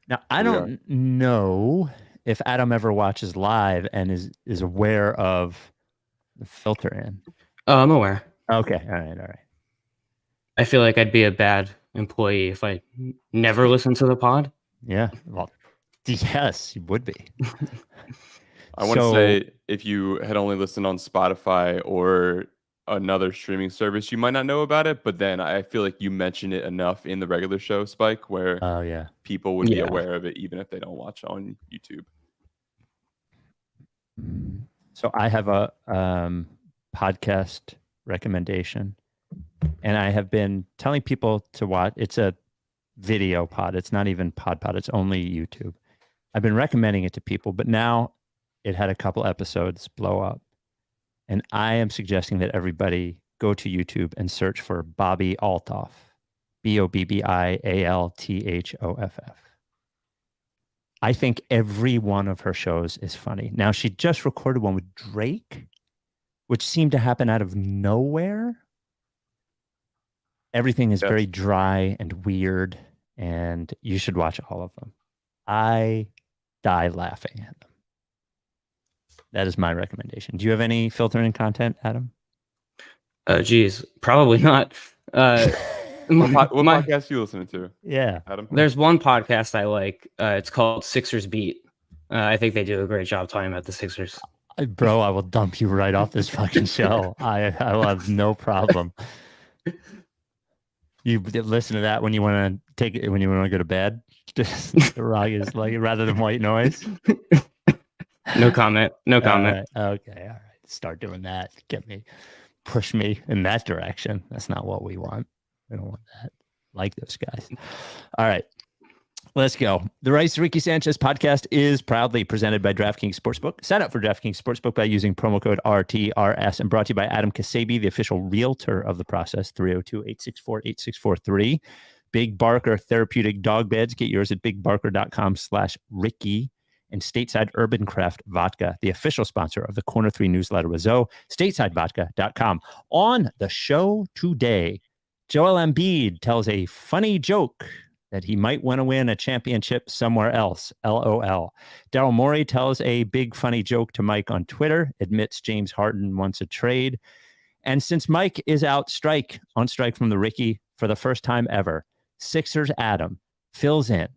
Now, I don't know if Adam ever watches live and is aware of the filter in. Oh, I'm aware. Okay. All right. I feel like I'd be a bad employee if I never listened to the pod. Yeah. Well, yes, you would be. I want to say if you had only listened on Spotify or another streaming service, you might not know about it. But then I feel like you mentioned it enough in the regular show, Spike, where people would be aware of it even if they don't watch on YouTube. So I have a podcast recommendation, and I have been telling people to watch. It's a video pod. It's not even pod. It's only YouTube. I've been recommending it to people, but now it had a couple episodes blow up. And I am suggesting that everybody go to YouTube and search for Bobbi Althoff. Bobbialthoff. I think every one of her shows is funny. Now, she just recorded one with Drake, which seemed to happen out of nowhere. Everything is very dry and weird, and you should watch all of them. I die laughing at them. That is my recommendation. Do you have any filtering content, Adam? Geez, probably not. What podcast are you listening to? Yeah, Adam. There's one podcast I like. It's called Sixers Beat. I think they do a great job talking about the Sixers. Bro, I will dump you right off this fucking show. I will have no problem. You listen to that when you want to take it, when you want to go to bed. Just the rock is like rather than white noise. No comment. No comment. Okay, all right. Start doing that. Push me in that direction. That's not what we want. We don't want that. Like those guys. All right. Let's go. The Rice Ricky Sanchez podcast is proudly presented by DraftKings Sportsbook. Sign up for DraftKings Sportsbook by using promo code RTRS and brought to you by Adam Ksebe, the official realtor of the process, 302-864-8643. Big Barker Therapeutic Dog Beds. Get yours at bigbarker.com/Ricky. And Stateside Urban Craft Vodka, the official sponsor of the Corner 3 newsletter with Zoe, statesidevodka.com. On the show today, Joel Embiid tells a funny joke that he might want to win a championship somewhere else. LOL. Daryl Morey tells a big funny joke to Mike on Twitter, admits James Harden wants a trade. And since Mike is on strike from the Ricky for the first time ever, Sixers Adam fills in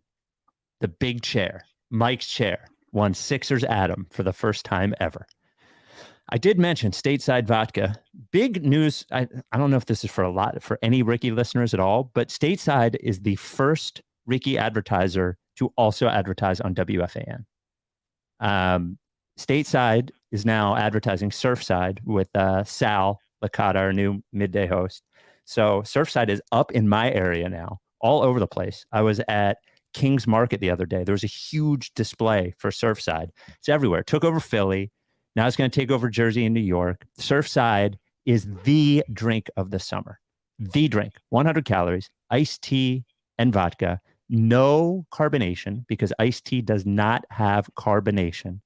the big chair. Mike's chair won Sixers Adam for the first time ever. I did mention Stateside Vodka. Big news. I don't know if this is for any Ricky listeners at all, but Stateside is the first Ricky advertiser to also advertise on WFAN. Stateside is now advertising Surfside with Sal Licata, our new midday host. So Surfside is up in my area now, all over the place. I was at King's Market the other day. There was a huge display for Surfside. It's everywhere. It took over Philly. Now it's going to take over Jersey and New York. Surfside is the drink of the summer. The drink. 100 calories, iced tea and vodka. No carbonation because iced tea does not have carbonation.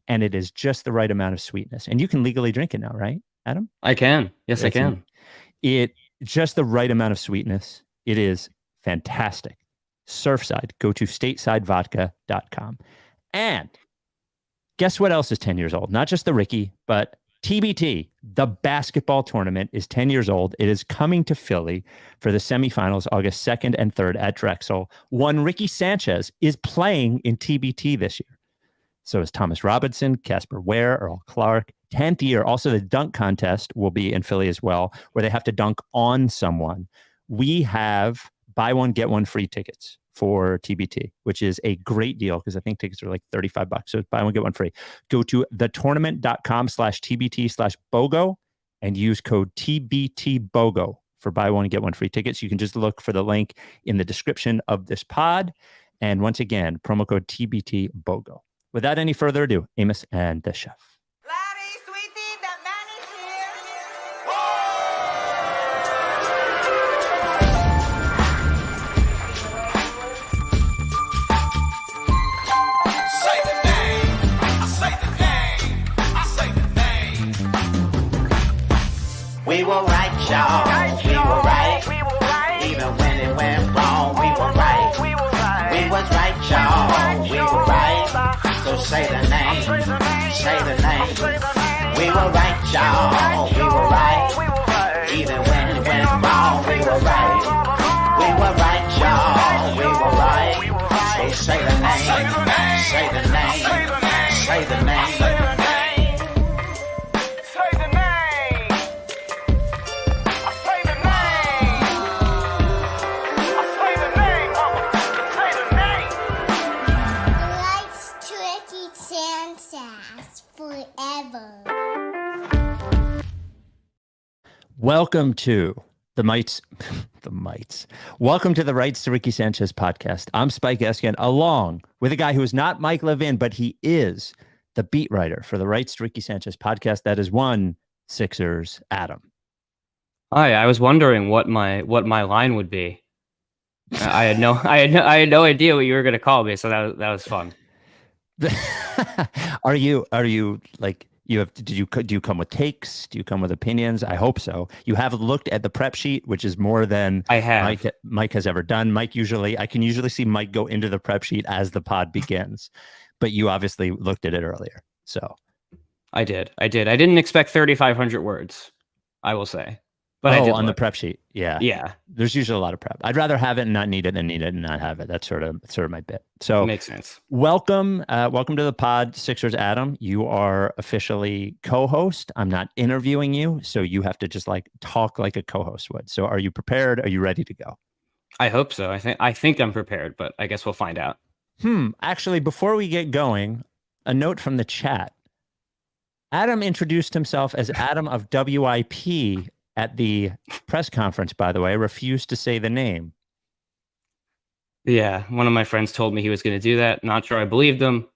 And it is just the right amount of sweetness. And you can legally drink it now, right, Adam? I can. Yes, I can. It's just the right amount of sweetness. It is fantastic. Surfside. Go to statesidevodka.com. And guess what else is 10 years old? Not just the Ricky, but TBT, the basketball tournament, is 10 years old. It is coming to Philly for the semifinals, August 2nd and 3rd at Drexel. One Ricky Sanchez is playing in TBT this year. So is Thomas Robinson, Casper Ware, Earl Clark. 10th year. Also, the dunk contest will be in Philly as well, where they have to dunk on someone. We have buy one, get one free tickets for TBT, which is a great deal because I think tickets are like $35. So buy one, get one free. Go to thetournament.com/TBT/BOGO and use code TBTBOGO for buy one, get one free tickets. You can just look for the link in the description of this pod. And once again, promo code TBTBOGO. Without any further ado, Amos and the chef. We were right, y'all. We were right. Even when it went wrong, we were right. We was right, y'all. say the name. Say the name. We were right, y'all. We were right. Even when it went wrong, we were right. We were right, y'all. We were right. So say the name. Say the name. Say the name. Welcome to the Mites. Welcome to the Rights to Ricky Sanchez podcast. I'm Spike Eskin, along with a guy who is not Mike Levin, but he is the beat writer for the Rights to Ricky Sanchez podcast. That is one Sixers Adam. Hi, I was wondering what my line would be. I had no idea what you were going to call me, so that was fun. Are you like? Do you come with takes? Do you come with opinions? I hope so. You have looked at the prep sheet, which is more than I have. Mike has ever done. I can usually see Mike go into the prep sheet as the pod begins, but you obviously looked at it earlier. So I did. I didn't expect 3,500 words, I will say. But I did on the look. prep sheet. Yeah. Yeah. There's usually a lot of prep. I'd rather have it and not need it than need it and not have it. That's sort of my bit. So makes sense. Welcome to the pod, Sixers Adam. You are officially co-host. I'm not interviewing you, so you have to just like talk like a co-host would. So are you prepared? Are you ready to go? I hope so. I think I'm prepared, but I guess we'll find out. Actually, before we get going, a note from the chat. Adam introduced himself as Adam of WIP at the press conference, by the way, refused to say the name. Yeah, one of my friends told me he was going to do that. Not sure I believed him,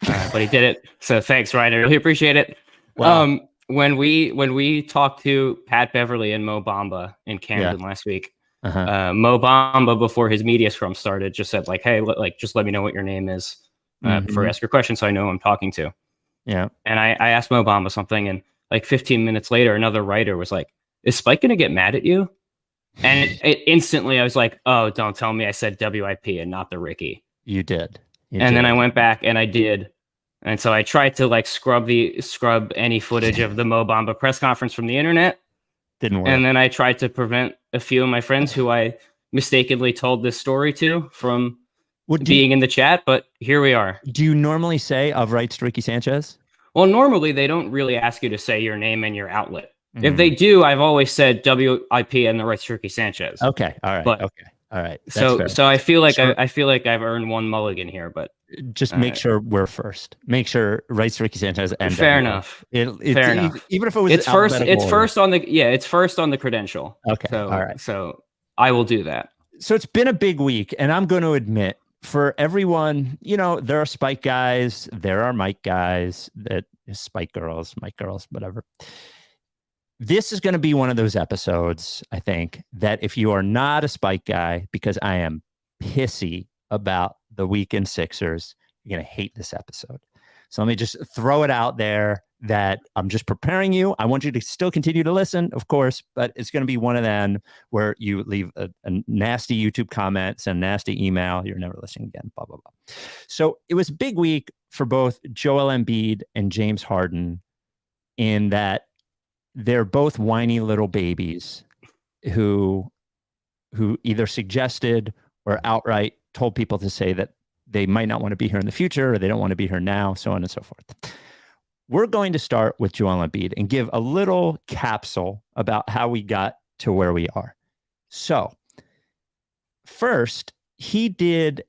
but he did it. So thanks, Ryan. I really appreciate it. Wow. When we talked to Pat Beverly and Mo Bamba in Camden last week, Mo Bamba, before his media scrum started, just said like, "Hey, just let me know what your name is before you ask your question, so I know who I'm talking to." Yeah. And I asked Mo Bamba something, and like 15 minutes later, another writer was like, "Is Spike gonna get mad at you?" And it instantly, I was like, "Oh, don't tell me I said WIP and not the Ricky." You did. Then I went back and I did, and so I tried to like scrub any footage of the Mo Bamba press conference from the internet. Didn't work. And then I tried to prevent a few of my friends who I mistakenly told this story to from being in the chat. But here we are. Do you normally say "of Rights to Ricky Sanchez"? Well, normally they don't really ask you to say your name and your outlet. If they do, I've always said WIP and the Rights to Ricky Sanchez. Okay, all right. But, okay, all right. That's so I feel like I feel like I've earned one mulligan here, but just make sure we're first. Make sure Rights to Ricky Sanchez and fair enough. Fair enough. Even if it was it's first on the credential. Okay, so, all right. So I will do that. So it's been a big week, and I'm going to admit, for everyone, there are Spike guys, there are Mike guys, that Spike girls, Mike girls, whatever. This is going to be one of those episodes, I think, that if you are not a Spike guy, because I am pissy about the weekend Sixers, you're going to hate this episode. So let me just throw it out there that I'm just preparing you. I want you to still continue to listen, of course, but it's going to be one of them where you leave a nasty YouTube comment, send a nasty email. You're never listening again, blah, blah, blah. So it was a big week for both Joel Embiid and James Harden in that they're both whiny little babies who either suggested or outright told people to say that they might not want to be here in the future or they don't want to be here now, so on and so forth. We're going to start with Joel Embiid and give a little capsule about how we got to where we are. So first, he did,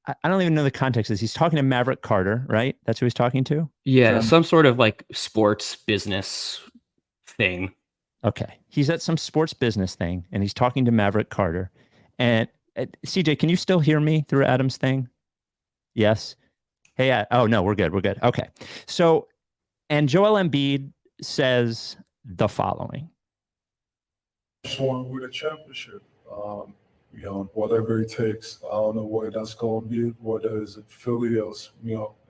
I don't even know the context is he's talking to Maverick Carter, right? That's who he's talking to? Yeah, some sort of like sports business thing. Okay. He's at some sports business thing and he's talking to Maverick Carter. And CJ, can you still hear me through Adam's thing? Yes. Hey, oh no, we're good. We're good. Okay. So, and Joel Embiid says the following. Showing with a championship. Whatever it takes. I don't know where that's going to be, whether it's Philly or,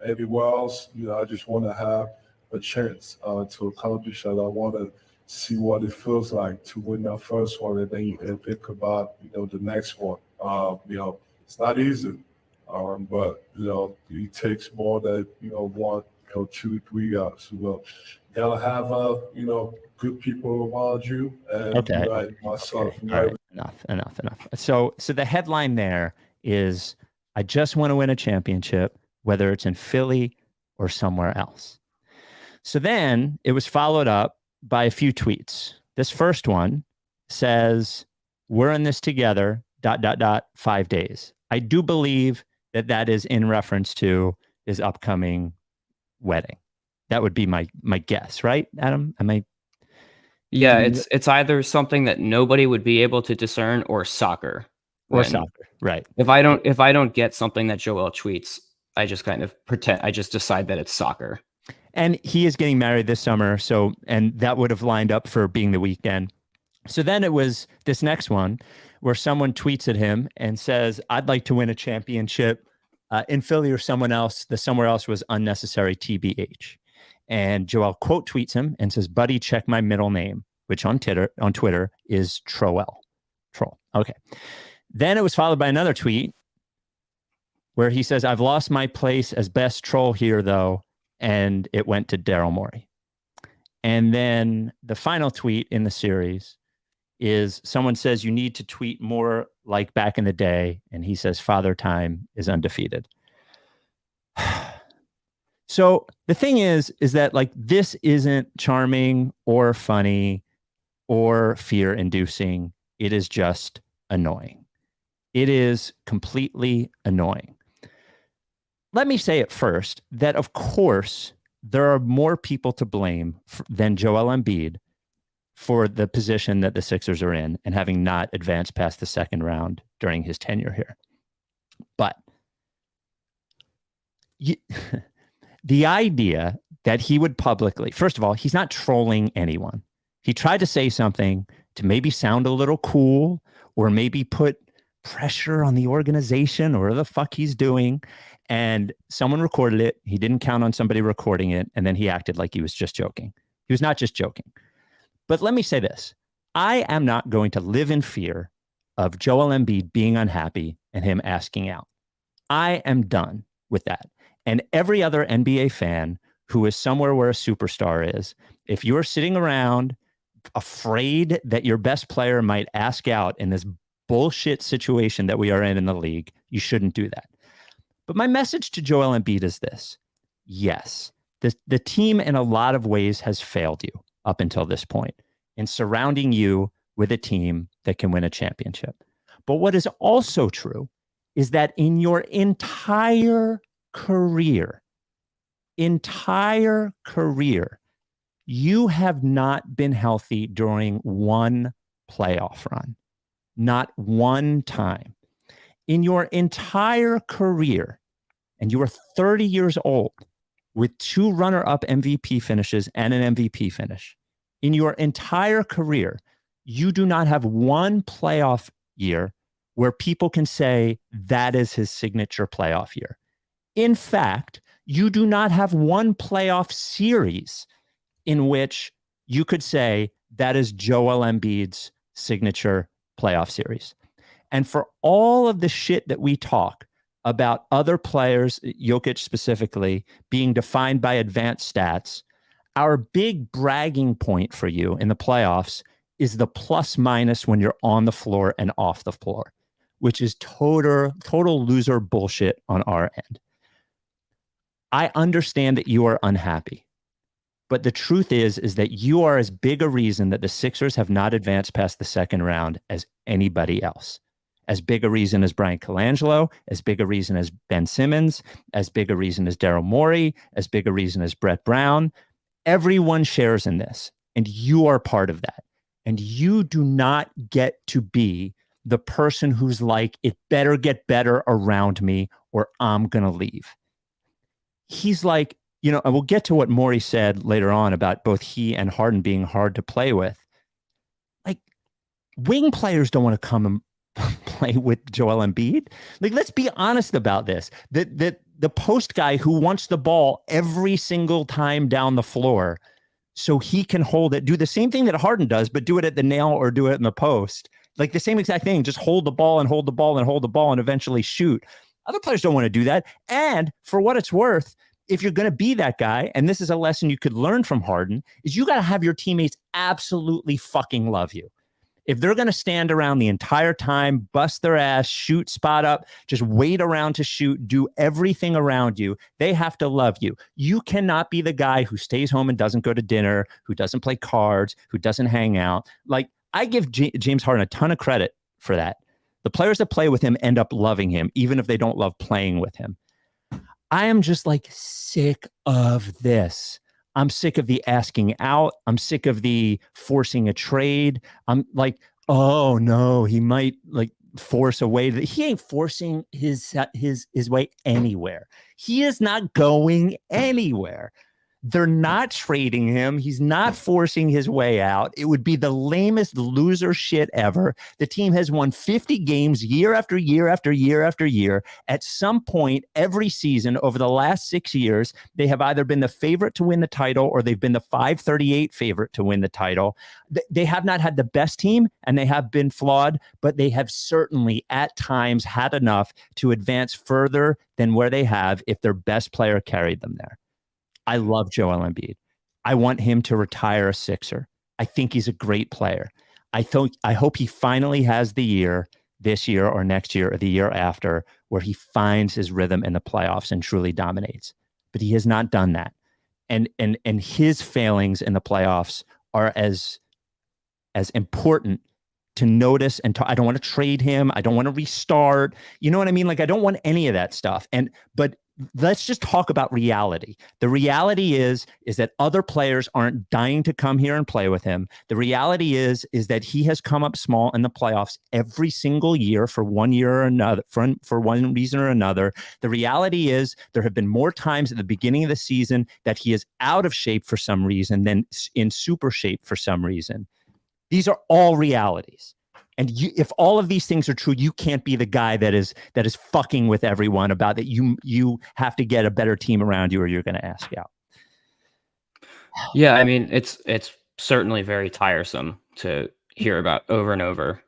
everywhere else. I just want to have a chance to accomplish that. I want to see what it feels like to win that first one and then think about, the next one. It's not easy. But he takes more than 1, 2, 3 guys. You gotta have good people around you, and Okay. myself. All right. Enough. So the headline there is, I just want to win a championship, whether it's in Philly or somewhere else. So then it was followed up by a few tweets. This first one says, we're in this together, ... 5 days. I do believe that is in reference to his upcoming wedding. That would be my guess, right, Adam? Yeah, it's either something that nobody would be able to discern or soccer. Right. If I don't get something that Joel tweets, I just kind of pretend, I just decide that it's soccer. And he is getting married this summer, and that would have lined up for being the weekend. So then it was this next one where someone tweets at him and says, I'd like to win a championship in Philly or somewhere else. The somewhere else was unnecessary TBH. And Joel quote tweets him and says, buddy, check my middle name, which on Twitter is Troll. Okay. Then it was followed by another tweet where he says, I've lost my place as best troll here, though. And it went to Daryl Morey. And then the final tweet in the series is someone says, you need to tweet more like back in the day. And he says, Father Time is undefeated. So the thing is that like, this isn't charming or funny or fear inducing. It is just annoying. It is completely annoying. Let me say at first that, of course, there are more people to blame than Joel Embiid for the position that the Sixers are in and having not advanced past the second round during his tenure here. But the idea that he would publicly, first of all, he's not trolling anyone. He tried to say something to maybe sound a little cool or maybe put pressure on the organization or whatever the fuck he's doing. And someone recorded it. He didn't count on somebody recording it. And then he acted like he was just joking. He was not just joking. But let me say this. I am not going to live in fear of Joel Embiid being unhappy and him asking out. I am done with that. And every other NBA fan who is somewhere where a superstar is, if you're sitting around afraid that your best player might ask out in this bullshit situation that we are in the league, you shouldn't do that. But my message to Joel Embiid is this. Yes, the team in a lot of ways has failed you up until this point in surrounding you with a team that can win a championship. But what is also true is that in your entire career, you have not been healthy during one playoff run. Not one time. In your entire career, and you are 30 years old with 2 runner-up MVP finishes and an MVP finish, in your entire career, you do not have one playoff year where people can say that is his signature playoff year. In fact, you do not have one playoff series in which you could say that is Joel Embiid's signature playoff series. And for all of the shit that we talk about other players, Jokic specifically, being defined by advanced stats, our big bragging point for you in the playoffs is the plus minus when you're on the floor and off the floor, which is total loser bullshit on our end. I understand that you are unhappy, but the truth is that you are as big a reason that the Sixers have not advanced past the second round as anybody else. As big a reason as Brian Colangelo, as big a reason as Ben Simmons, as big a reason as Daryl Morey, as big a reason as Brett Brown. Everyone shares in this, and you are part of that. And you do not get to be the person who's like, it better get better around me or I'm going to leave. He's like, and we'll get to what Morey said later on about both he and Harden being hard to play with. Like, wing players don't want to come and play with Joel Embiid. Like, let's be honest about this. The post guy who wants the ball every single time down the floor so he can hold it, do the same thing that Harden does, but do it at the nail or do it in the post. Like the same exact thing, just hold the ball and hold the ball and hold the ball and eventually shoot. Other players don't want to do that. And for what it's worth, if you're going to be that guy, and this is a lesson you could learn from Harden, is you got to have your teammates absolutely fucking love you. If they're going to stand around the entire time, bust their ass, shoot, spot up, just wait around to shoot, do everything around you, they have to love you. You cannot be the guy who stays home and doesn't go to dinner, who doesn't play cards, who doesn't hang out. Like, I give James Harden a ton of credit for that. The players that play with him end up loving him, even if they don't love playing with him. I am just like sick of this. I'm sick of the asking out. I'm sick of the forcing a trade. I'm like, oh no, he might like force a way. He ain't forcing his way anywhere. He is not going anywhere. They're not trading him. He's not forcing his way out. It would be the lamest loser shit ever. The team has won 50 games year after year after year after year. At some point every season over the last 6 years, they have either been the favorite to win the title or they've been the 538 favorite to win the title. They have not had the best team and they have been flawed, but they have certainly at times had enough to advance further than where they have if their best player carried them there. I love Joel Embiid. I want him to retire a Sixer. I think he's a great player. I hope he finally has the year, this year or next year or the year after, where he finds his rhythm in the playoffs and truly dominates. But he has not done that. And his failings in the playoffs are as important to notice. And I don't want to trade him. I don't want to restart. You know what I mean? Like, I don't want any of that stuff. But let's just talk about reality. The reality is that other players aren't dying to come here and play with him. The reality is that he has come up small in the playoffs every single year for one year or another, for one reason or another. The reality is there have been more times at the beginning of the season that he is out of shape for some reason than in super shape for some reason. These are all realities. And if all of these things are true, you can't be the guy that is fucking with everyone about that. You have to get a better team around you, or you're going to ask out. Yeah, I mean, it's certainly very tiresome to hear about over and over.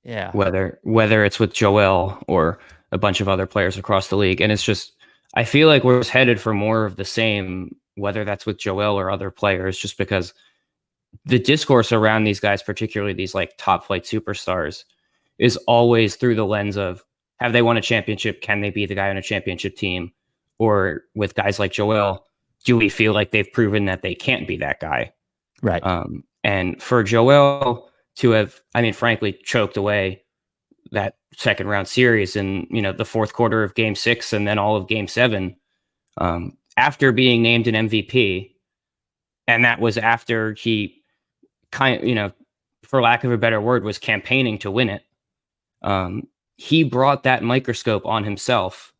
Yeah, whether it's with Joel or a bunch of other players across the league, and it's just, I feel like we're headed for more of the same. Whether that's with Joel or other players, just because the discourse around these guys, particularly these like top flight superstars, is always through the lens of, have they won a championship? Can they be the guy on a championship team? Or with guys like Joel, do we feel like they've proven that they can't be that guy? Right. And for Joel to have, I mean, frankly, choked away that second round series in, the fourth quarter of Game 6 and then all of Game 7, after being named an MVP, and that was after he for lack of a better word, was campaigning to win it. He brought that microscope on himself,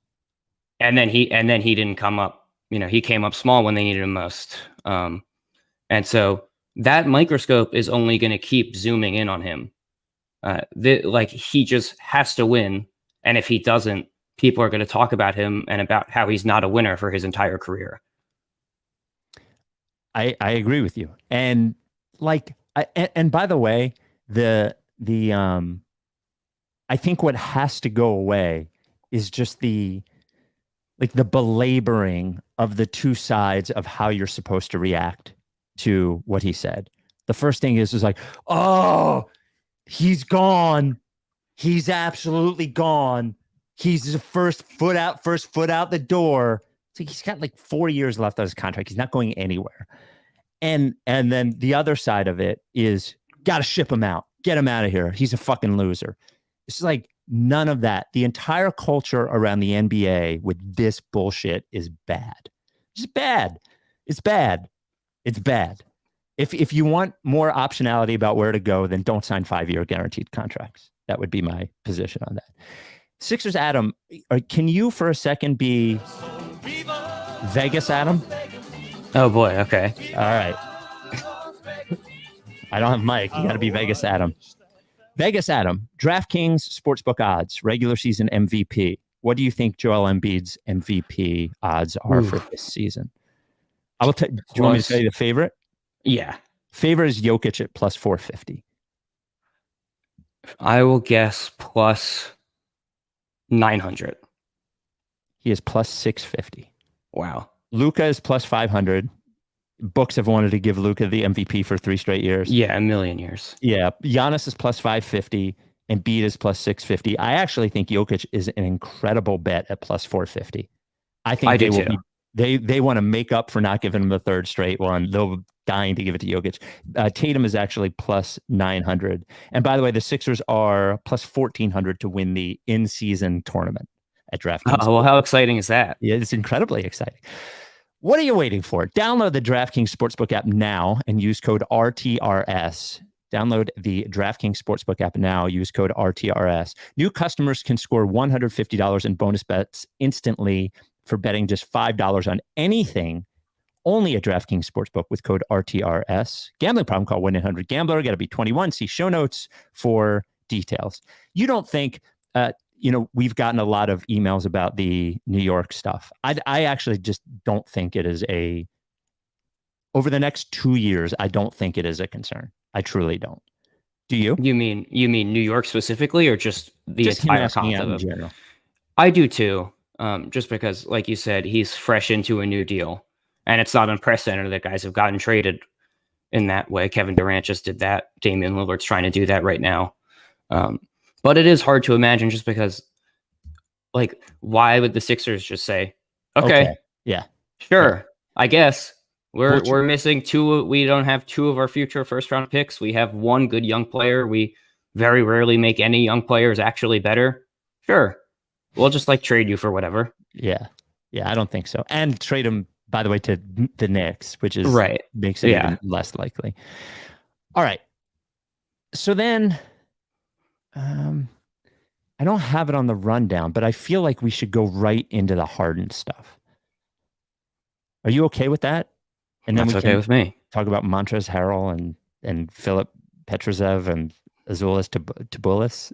and then he didn't come up. He came up small when they needed him most. And so that microscope is only going to keep zooming in on him. He just has to win, and if he doesn't, people are going to talk about him and about how he's not a winner for his entire career. I agree with you. And and by the way, I think what has to go away is just the belaboring of the two sides of how you're supposed to react to what he said. The first thing is like, oh, he's gone. He's absolutely gone. He's the first foot out the door. So he's got like 4 years left on his contract. He's not going anywhere. And then the other side of it is, got to ship him out. Get him out of here. He's a fucking loser. It's like none of that. The entire culture around the NBA with this bullshit is bad. It's bad. It's bad. It's bad. If you want more optionality about where to go, then don't sign 5-year guaranteed contracts. That would be my position on that. Sixers Adam, can you for a second be Vegas Adam? Oh boy. Okay. All right. I don't have Mike. You got to be Vegas Adam. Vegas Adam, DraftKings Sportsbook odds, regular season MVP. What do you think Joel Embiid's MVP odds are for this season? I will tell. Do you want me to tell you the favorite? Yeah. Favorite is Jokic at plus 450. I will guess plus 900. He is plus 650. Wow. Luka is plus 500. Books have wanted to give Luka the MVP for 3 straight years. Yeah, a million years. Yeah. Giannis is plus 550. Embiid is plus 650. I actually think Jokic is an incredible bet at plus 450. I think they will be, they want to make up for not giving him the 3rd straight one. They'll dying to give it to Jokic. Tatum is actually plus 900. And by the way, the Sixers are plus 1400 to win the in-season tournament at DraftKings. Oh, well, how exciting is that? Yeah, it's incredibly exciting. What are you waiting for? Download the DraftKings Sportsbook app now and use code RTRS. Download the DraftKings Sportsbook app now. Use code RTRS. New customers can score $150 in bonus bets instantly for betting just $5 on anything. Only at DraftKings Sportsbook with code RTRS. Gambling problem? Call 1-800-GAMBLER. Got to be 21. See show notes for details. You don't think, we've gotten a lot of emails about the New York stuff. I actually just don't think it is over the next 2 years, I don't think it is a concern. I truly don't. Do you? You mean New York specifically, or just the entire concept in general? I do too. Just because, like you said, he's fresh into a new deal. And it's not unprecedented that guys have gotten traded in that way. Kevin Durant just did that. Damian Lillard's trying to do that right now. But it is hard to imagine just because, like, why would the Sixers just say, okay. Yeah. Sure. Yeah. I guess we're missing 2. We don't have 2 of our future 1st-round picks. We have 1 good young player. We very rarely make any young players actually better. Sure. We'll just trade you for whatever. Yeah. Yeah. I don't think so. And trade him, by the way, to the Knicks, which is right. Makes it even less likely. All right. So then, I don't have it on the rundown, but I feel like we should go right into the Harden stuff. Are you okay with that? And then That's okay with me. Talk about Montrezl Harrell and Philip Petrusev and Azuolas Tubelis.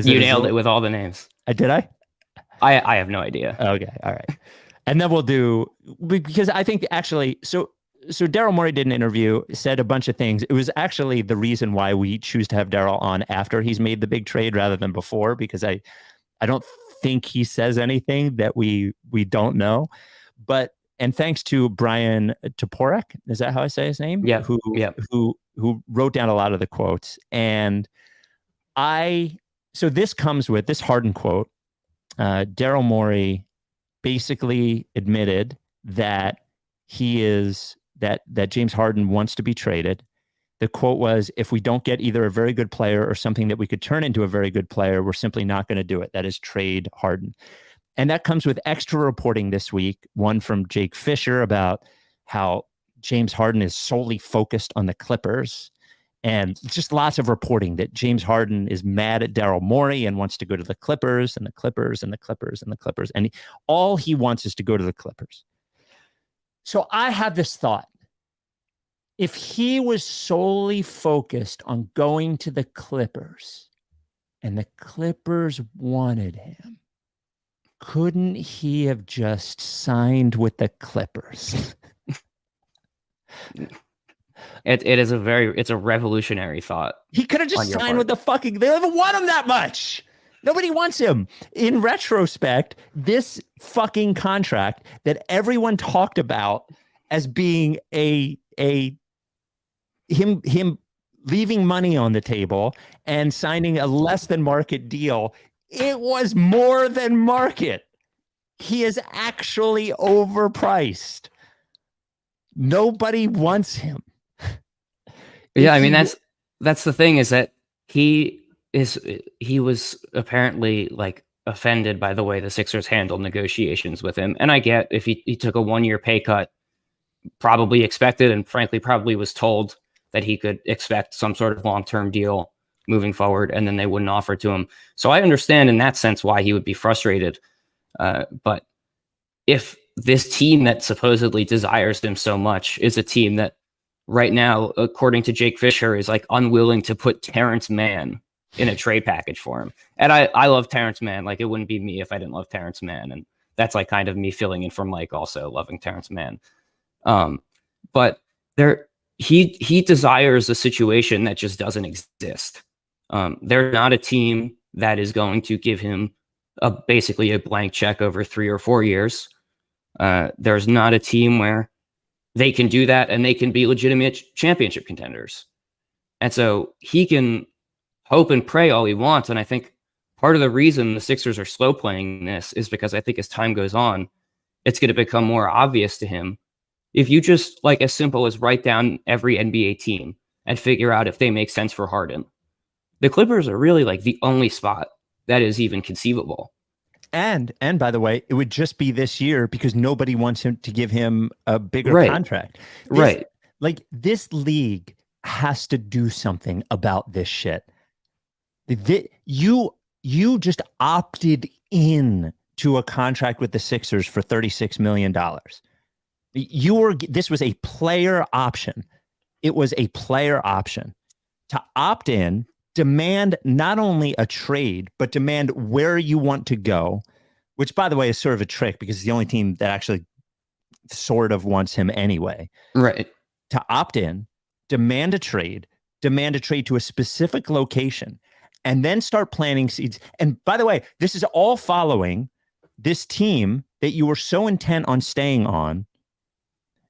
You nailed it with all the names. Did I? I have no idea. Okay. All right. And then we'll do, because I think actually, so Daryl Morey did an interview, said a bunch of things. It was actually the reason why we choose to have Daryl on after he's made the big trade rather than before, because I don't think he says anything that we don't know. But, and thanks to Brian Toporek, is that how I say his name? Yeah. Who wrote down a lot of the quotes. And so this comes with this Harden quote. Daryl Morey basically admitted that that James Harden wants to be traded. The quote was, if we don't get either a very good player or something that we could turn into a very good player, we're simply not going to do it. That is trade Harden. And that comes with extra reporting this week. One from Jake Fisher about how James Harden is solely focused on the Clippers. And just lots of reporting that James Harden is mad at Daryl Morey and wants to go to the Clippers and the Clippers and the Clippers and the Clippers. And all he wants is to go to the Clippers. So I have this thought. If he was solely focused on going to the Clippers and the Clippers wanted him, couldn't he have just signed with the Clippers? It's a revolutionary thought. He could have just signed with the fucking, they don't want him that much. Nobody wants him. In retrospect, this fucking contract that everyone talked about as being him leaving money on the table and signing a less than market deal, it was more than market. He is actually overpriced. Nobody wants him. Yeah, I mean that's the thing, is that he was apparently offended by the way the Sixers handled negotiations with him. And I get if he took a 1-year pay cut, probably expected, and frankly probably was told that he could expect some sort of long-term deal moving forward, and then they wouldn't offer it to him. So I understand in that sense why he would be frustrated. But if this team that supposedly desires him so much is a team that right now, according to Jake Fisher, is unwilling to put Terrence Mann in a trade package for him. And I love Terrence Mann. It wouldn't be me if I didn't love Terrence Mann. And that's kind of me filling in for Mike also loving Terrence Mann. But he desires a situation that just doesn't exist. They're not a team that is going to give him basically a blank check over 3 or 4 years. There's not a team where they can do that and they can be legitimate championship contenders. And so he can hope and pray all he wants. And I think part of the reason the Sixers are slow playing this is because I think as time goes on, it's going to become more obvious to him. If you just like as simple as write down every NBA team and figure out if they make sense for Harden, the Clippers are really like the only spot that is even conceivable. And by the way, it would just be this year because nobody wants him to give him a bigger contract. Like this league has to do something about this shit. You just opted in to a contract with the Sixers for $36 million. This was a player option. It was a player option to opt in, demand not only a trade, but demand where you want to go, which, by the way, is sort of a trick because it's the only team that actually sort of wants him anyway. Right. To opt in, demand a trade to a specific location, and then start planting seeds. And by the way, this is all following this team that you were so intent on staying on.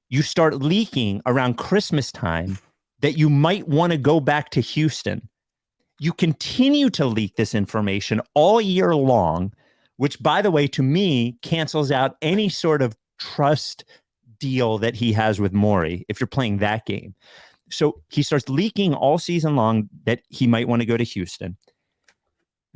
You start leaking around Christmas time that you might want to go back to Houston. You continue to leak this information all year long, which, by the way, to me, cancels out any sort of trust deal that he has with Morey if you're playing that game. So he starts leaking all season long that he might want to go to Houston.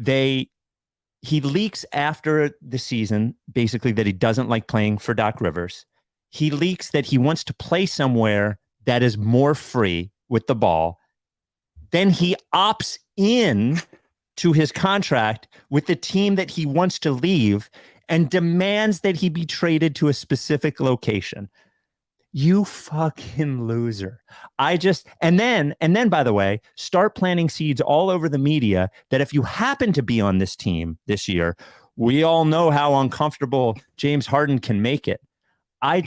He leaks after the season, basically, that he doesn't like playing for Doc Rivers. He leaks that he wants to play somewhere that is more free with the ball. Then he opts in to his contract with the team that he wants to leave and demands that he be traded to a specific location. You fucking loser. And then, by the way, start planting seeds all over the media that if you happen to be on this team this year, we all know how uncomfortable James Harden can make it. I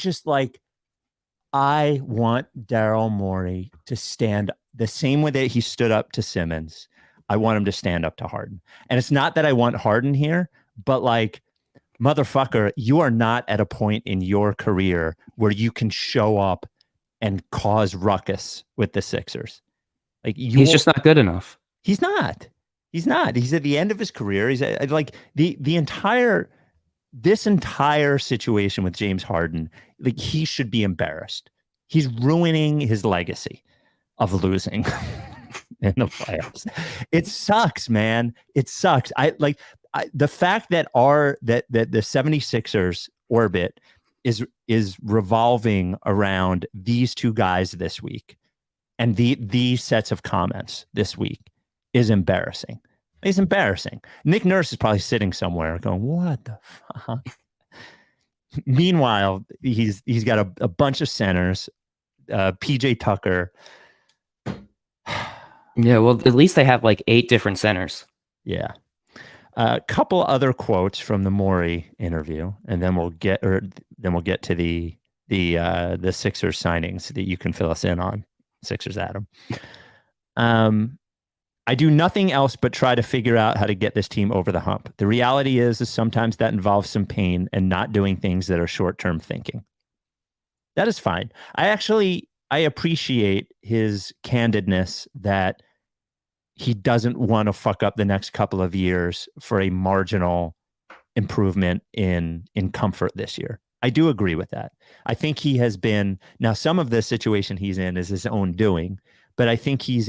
want Daryl Morey to stand the same way that he stood up to Simmons. I want him to stand up to Harden. And it's not that I want Harden here, but like, motherfucker, you are not at a point in your career where you can show up and cause ruckus with the Sixers. Like he's just not good enough. He's not. He's at the end of his career. He's like this entire situation with James Harden, like he should be embarrassed. He's ruining his legacy of losing in the playoffs. It sucks, man. It sucks. The fact that the 76ers orbit is revolving around these two guys this week and these sets of comments this week is embarrassing. It's embarrassing. Nick Nurse is probably sitting somewhere going, what the fuck? Meanwhile, he's got a bunch of centers, PJ Tucker. Yeah, well, at least they have like 8 different centers. Yeah. A couple other quotes from the Morey interview, and then we'll get to the Sixers signings that you can fill us in on. Sixers Adam. I do nothing else but try to figure out how to get this team over the hump. The reality is sometimes that involves some pain and not doing things that are short-term thinking. That is fine. I appreciate his candidness that he doesn't want to fuck up the next couple of years for a marginal improvement in comfort this year. I do agree with that. I think he has been, now some of the situation he's in is his own doing, but I think he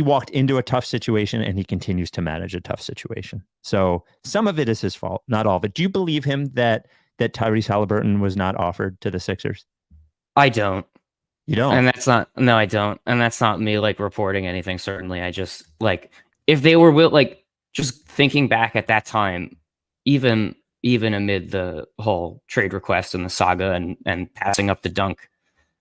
walked into a tough situation and he continues to manage a tough situation. So some of it is his fault, not all of it. Do you believe him that Tyrese Haliburton was not offered to the Sixers? I don't. You don't? And I don't. And that's not me like reporting anything. Certainly. I just like, if they were just thinking back at that time, even amid the whole trade request and the saga and passing up the dunk,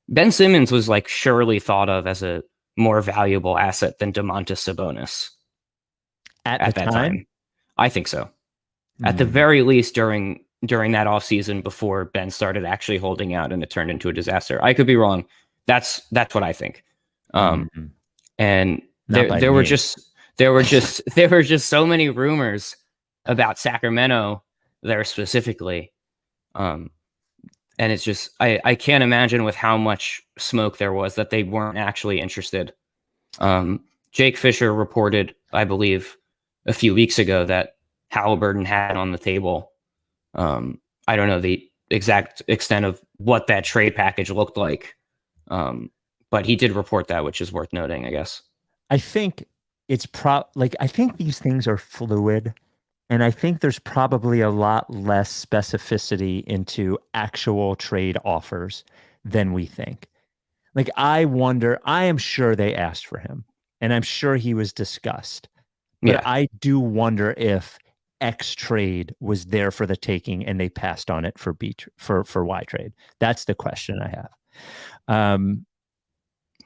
Ben Simmons was like surely thought of as a more valuable asset than Domantas Sabonis at that time. I think so. At the very least during that offseason before Ben started actually holding out and it turned into a disaster. I could be wrong. That's what I think. And there were there were just so many rumors about Sacramento there specifically. And it's just, I can't imagine with how much smoke there was that they weren't actually interested. Jake Fisher reported, I believe, a few weeks ago that Haliburton had on the table. I don't know the exact extent of what that trade package looked like. But he did report that, which is worth noting, I guess. I think it's I think these things are fluid, and I think there's probably a lot less specificity into actual trade offers than we think. Like, I am sure they asked for him, and I'm sure he was discussed. But Yeah. I do wonder if X trade was there for the taking and they passed on it for Y trade. That's the question I have.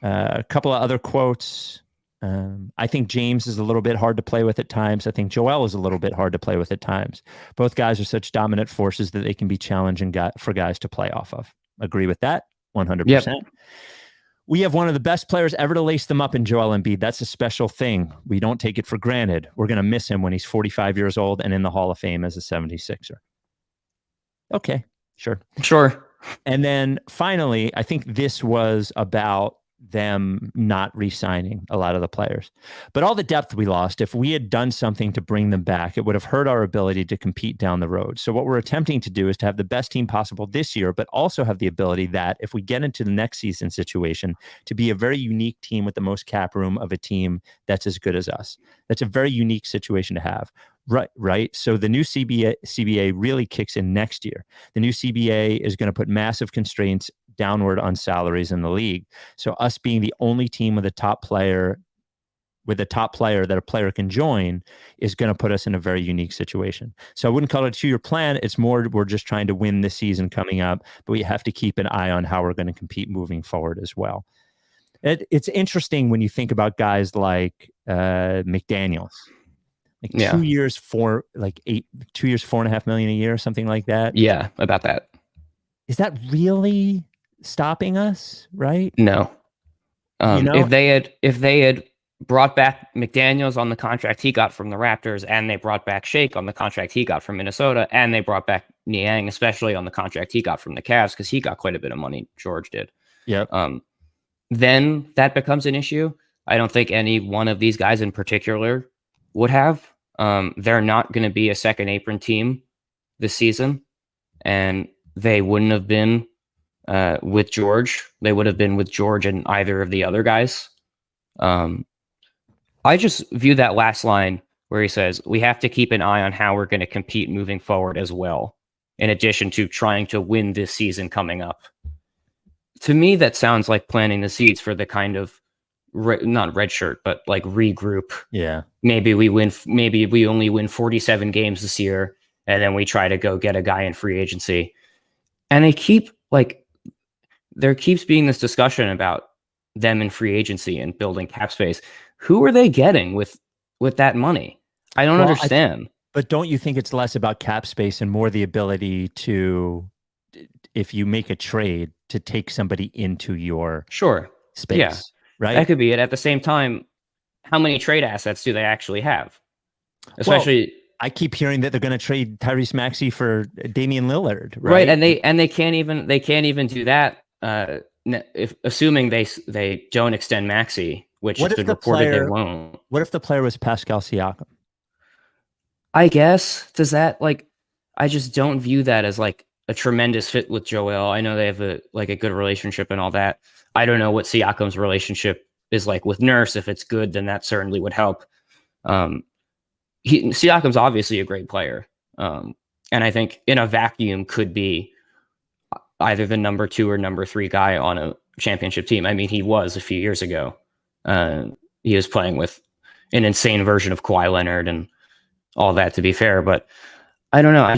A couple of other quotes. I think James is a little bit hard to play with at times. I think Joel is a little bit hard to play with at times. Both guys are such dominant forces that they can be challenging for guys to play off of. Agree with that? 100%. Yep. We have one of the best players ever to lace them up in Joel Embiid. That's a special thing. We don't take it for granted. We're going to miss him when he's 45 years old and in the Hall of Fame as a 76er. Okay, sure. And then finally, I think this was about them not re-signing a lot of the players. But all the depth we lost, if we had done something to bring them back, it would have hurt our ability to compete down the road. So what we're attempting to do is to have the best team possible this year, but also have the ability that if we get into the next season situation, to be a very unique team with the most cap room of a team that's as good as us. That's a very unique situation to have. Right. So the new CBA really kicks in next year. The new CBA is going to put massive constraints downward on salaries in the league. So us being the only team with a top player that a player can join is going to put us in a very unique situation. So I wouldn't call it a 2-year plan. It's more, we're just trying to win this season coming up, but we have to keep an eye on how we're going to compete moving forward as well. It's interesting when you think about guys like McDaniels. 2 years, 4.5 million a year, something like that. Yeah, about that. Is that really stopping us? Right? No. If they had brought back McDaniels on the contract he got from the Raptors, and they brought back Shake on the contract he got from Minnesota, and they brought back Niang, especially on the contract he got from the Cavs, because he got quite a bit of money. George did. Yeah. Then that becomes an issue. I don't think any one of these guys in particular would have. They're not going to be a second apron team this season, and they wouldn't have been with George. They would have been with George and either of the other guys. I just view that last line where he says, we have to keep an eye on how we're going to compete moving forward as well, in addition to trying to win this season coming up. To me, that sounds like planting the seeds for the kind of not red shirt, but like regroup. Yeah. Maybe we only win 47 games this year, and then we try to go get a guy in free agency. And there keeps being this discussion about them in free agency and building cap space. Who are they getting with that money? I don't understand. But don't you think it's less about cap space and more the ability to, if you make a trade, to take somebody into your space? Yeah. Right? That could be it. At the same time, how many trade assets do they actually have? Especially, I keep hearing that they're going to trade Tyrese Maxey for Damian Lillard, right? And they can't even do that. Assuming they don't extend Maxey, which has been reported they won't. What if the player was Pascal Siakam? I guess I just don't view that as like a tremendous fit with Joel. I know they have a good relationship and all that. I don't know what Siakam's relationship is like with Nurse. If it's good, then that certainly would help. Siakam's obviously a great player. And I think in a vacuum could be either the number 2 or number 3 guy on a championship team. I mean, he was a few years ago. He was playing with an insane version of Kawhi Leonard and all that, to be fair. But I don't know.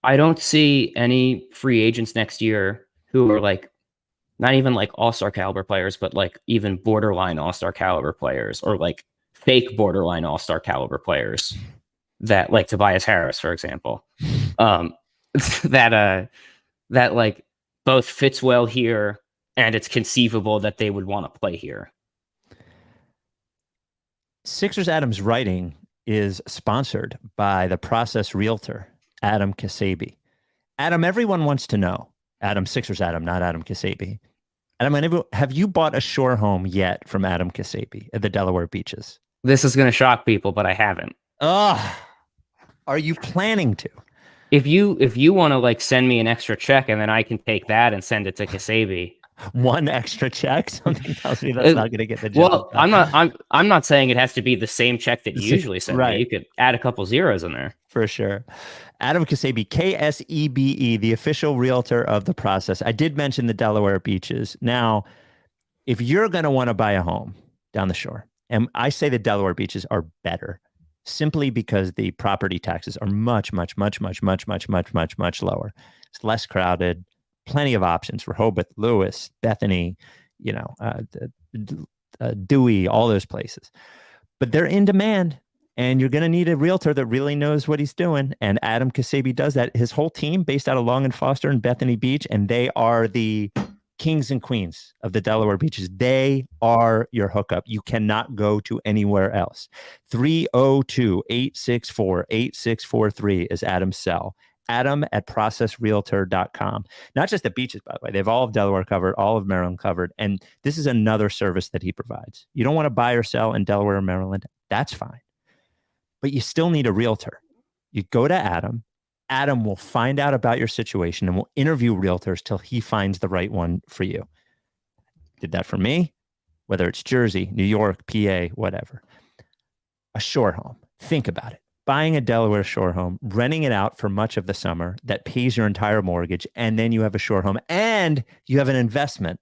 I don't see any free agents next year who are like, not even like all-star caliber players, but like even borderline all-star caliber players, or like fake borderline all-star caliber players, that like Tobias Harris, for example, that like both fits well here and it's conceivable that they would want to play here. Sixers Adam's writing is sponsored by the Process realtor, Adam Ksebe. Adam, everyone wants to know. Adam, Sixers Adam, not Adam Ksebe. Adam, have you bought a shore home yet from Adam Ksebe at the Delaware beaches? This is going to shock people, but I haven't. Oh, are you planning to? If you want to like send me an extra check and then I can take that and send it to Ksebe. One extra check? Something tells me that's not going to get the job. Well, I'm not saying it has to be the same check that you usually send me. You could add a couple zeros in there. For sure. Adam Ksebe, Ksebe, the official realtor of the Process. I did mention the Delaware beaches. Now, if you're going to want to buy a home down the shore, and I say the Delaware beaches are better simply because the property taxes are much, much, much, much, much, much, much, much, much lower. It's less crowded. Plenty of options for Rehoboth, Lewis, Bethany, Dewey, all those places. But they're in demand, and you're going to need a realtor that really knows what he's doing. And Adam Ksebe does that. His whole team based out of Long and Foster and Bethany Beach, and they are the kings and queens of the Delaware beaches. They are your hookup. You cannot go to anywhere else. 302-864-8643 is Adam's cell. Adam at processrealtor.com. Not just the beaches, by the way. They have all of Delaware covered, all of Maryland covered. And this is another service that he provides. You don't want to buy or sell in Delaware or Maryland. That's fine. But you still need a realtor. You go to Adam. Adam will find out about your situation and will interview realtors till he finds the right one for you. Did that for me, whether it's Jersey, New York, PA, whatever. A shore home. Think about it. Buying a Delaware shore home, renting it out for much of the summer that pays your entire mortgage, and then you have a shore home and you have an investment.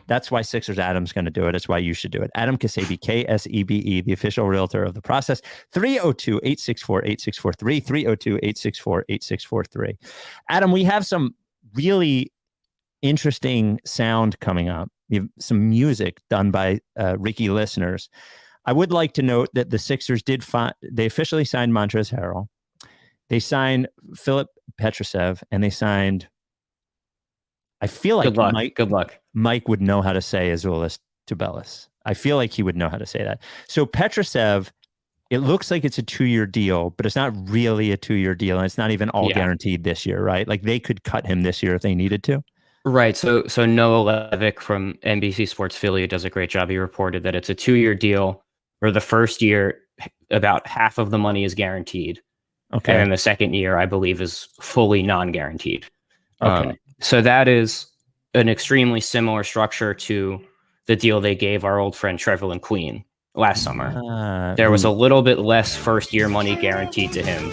That's why Sixers Adam's going to do it. It's why you should do it. Adam Ksebe, Ksebe, the official realtor of the Process. 302-864-8643, 302-864-8643. Adam, we have some really interesting sound coming up. We have some music done by Ricky listeners. I would like to note that the Sixers they officially signed Montrezl Harrell. They signed Philip Petrusev, and they signed, I feel like Good luck. Mike would know how to say Azuolas Tubelis. I feel like he would know how to say that. So Petrusev, it looks like it's a 2-year deal, but it's not really a 2-year deal, and it's not even all guaranteed this year, right? Like they could cut him this year if they needed to. Right. So Noah Levick from NBC Sports Philly does a great job. He reported that it's a 2-year deal. For the first year, about half of the money is guaranteed. Okay. And then the second year, I believe, is fully non-guaranteed. Okay. So that is an extremely similar structure to the deal they gave our old friend Trevelyan Queen last summer. There was a little bit less first-year money guaranteed to him.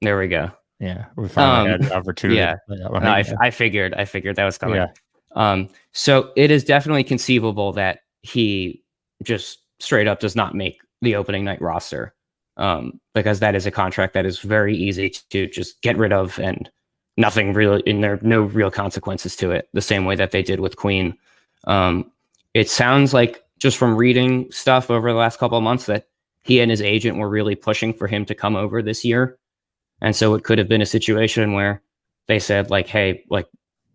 There we go. Yeah, we finally had an opportunity. Yeah, no, I figured that was coming. Yeah. So it is definitely conceivable that he just straight up does not make the opening night roster, because that is a contract that is very easy to just get rid of, and nothing really in there, no real consequences to it, the same way that they did with Queen. It sounds like, just from reading stuff over the last couple of months, that he and his agent were really pushing for him to come over this year. And so it could have been a situation where they said, like, hey, like,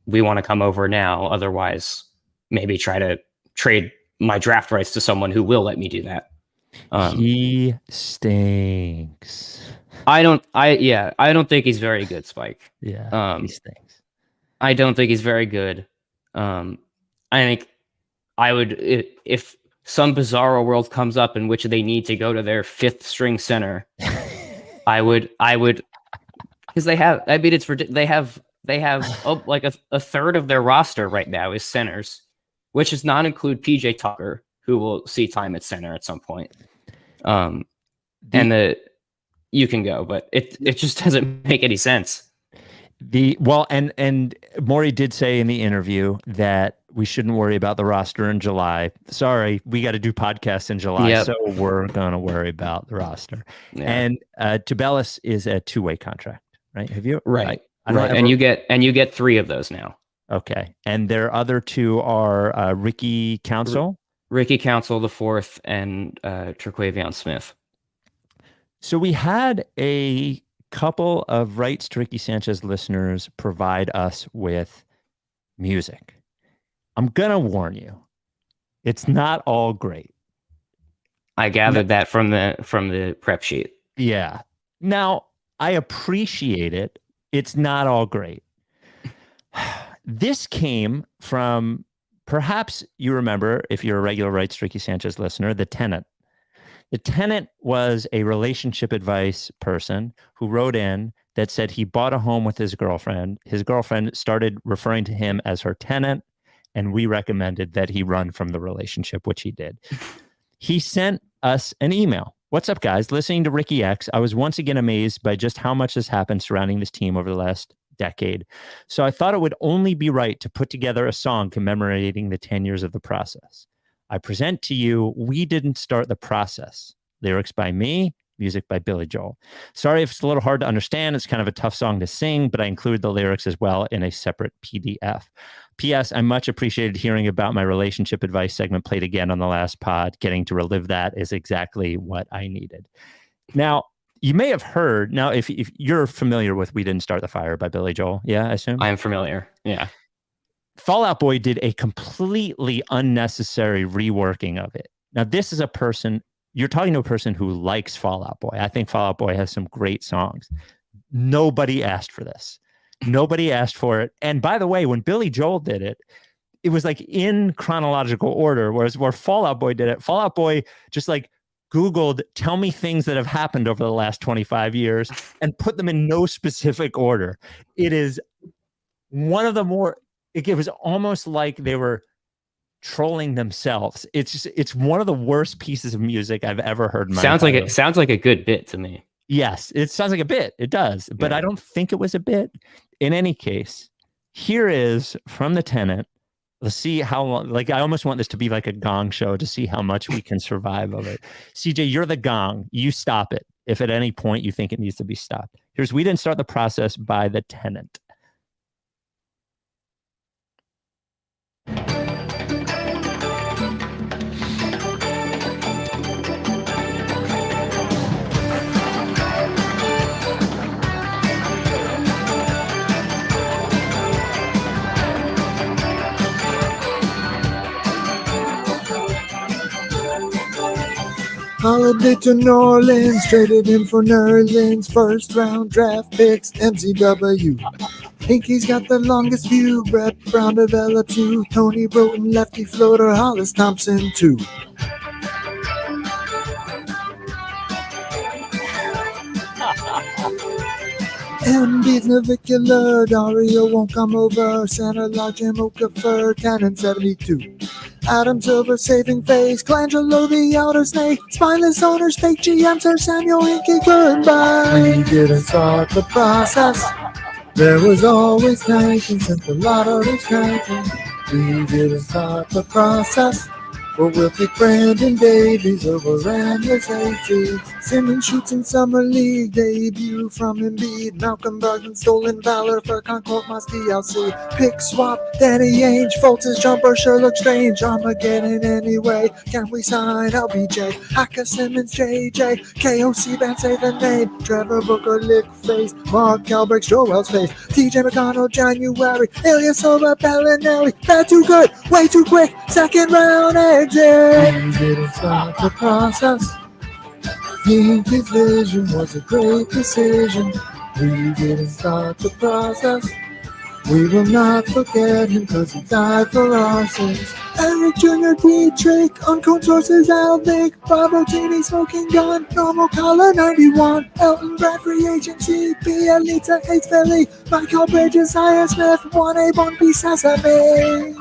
we want to come over now. Otherwise, maybe try to trade my draft rights to someone who will let me do that. He stinks. I don't think he's very good, Spike. Yeah, he stinks. I don't think he's very good. I think I would, if some bizarro world comes up in which they need to go to their 5th string center, I would, because they have, I mean, they have like a third of their roster right now is centers, which does not include PJ Tucker, who will see time at center at some point. You can go, but it just doesn't make any sense. And Morey did say in the interview that we shouldn't worry about the roster in July. Sorry, we got to do podcasts in July, so we're going to worry about the roster. Yeah. And Tubelis is a 2-way contract, right? Have you? Right. Right. And you get 3 of those now. Okay. And their other 2 are Ricky Council. Ricky Council, the 4th, and Terquavion Smith. So we had a couple of Rights to Ricky Sanchez listeners provide us with music. I'm going to warn you, it's not all great. I gathered that from the prep sheet. Yeah. Now, I appreciate it. It's not all great. This came from, perhaps you remember, if you're a regular Rights Ricky Sanchez listener, The Tenant. The Tenant was a relationship advice person who wrote in that said he bought a home with his girlfriend. His girlfriend started referring to him as her tenant, and we recommended that he run from the relationship, which he did. He sent us an email. What's up, guys? Listening to Ricky X, I was once again amazed by just how much has happened surrounding this team over the last decade. So I thought it would only be right to put together a song commemorating the 10 years of the process. I present to you We Didn't Start the Process. Lyrics by me, music by Billy Joel. Sorry if it's a little hard to understand. It's kind of a tough song to sing, but I included the lyrics as well in a separate PDF. P.S. I much appreciated hearing about my relationship advice segment played again on the last pod. Getting to relive that is exactly what I needed. Now, you may have heard, now if you're familiar with We Didn't Start the Fire by Billy Joel, yeah, I assume? I am familiar, yeah. Fall Out Boy did a completely unnecessary reworking of it. Now, this is a person, you're talking to a person who likes Fall Out Boy. I think Fall Out Boy has some great songs. Nobody asked for this. Nobody asked for it. And by the way, when Billy Joel did it, it was like in chronological order, whereas where Fall Out Boy did it, Fall Out Boy just like Googled, tell me things that have happened over the last 25 years and put them in no specific order. It is one of the more, it was almost like they were trolling themselves. It's one of the worst pieces of music I've ever heard. Sounds like a good bit to me. Yes, it sounds like a bit. It does, but Yeah. I don't think it was a bit. In any case, here is from The Tenant. Let's see how long, like I almost want this to be like a gong show to see how much we can survive of it. CJ, you're the gong. You stop it if at any point you think it needs to be stopped. Here's We Didn't Start the Process by The Tenant. Holiday to New Orleans, traded him for Nerlens, first round draft picks, MCW. Pinky's got the longest view, Brett Brown developed you, Tony Broughton, lefty floater, Hollis Thompson too. Embiid's navicular, Dario won't come over, Santa Lodge and Okafor, Cannon 72. Adam Silver saving face, Colangelo the outer snake, spineless owners, fake GM, Sir Samuel Hinkie goodbye. We didn't start the process. There was always tanking since the lottery's cranking. We didn't start the process. But we'll pick Brandon Davies over endless 80s. Simmons shoots in Summer League debut from Embiid. Malcolm Brogdon stolen valor for Concord Moss DLC. Pick swap, Danny Ainge. Fulton's jumper sure looks strange. Armageddon anyway. Can we sign LBJ? Haka Simmons, JJ. KOC band say the name. Trevor Booker lick face. Mark Calbreaks, Joel's face. TJ McConnell, January. Ilyasova, Bellinelli. Bad too good, way too quick. Second round exit. We didn't start the process. Yankees' vision was a great decision. We didn't start the process. We will not forget him cause he died for our sins. Eric Jr. Dietrich, uncode sources Alvic, Bravo Tini smoking gun, normal collar 91, Elton Brad free agency, Bielitsa hates Philly, Michael Bridges, Isaiah Smith, 1A, 1B, Sesame.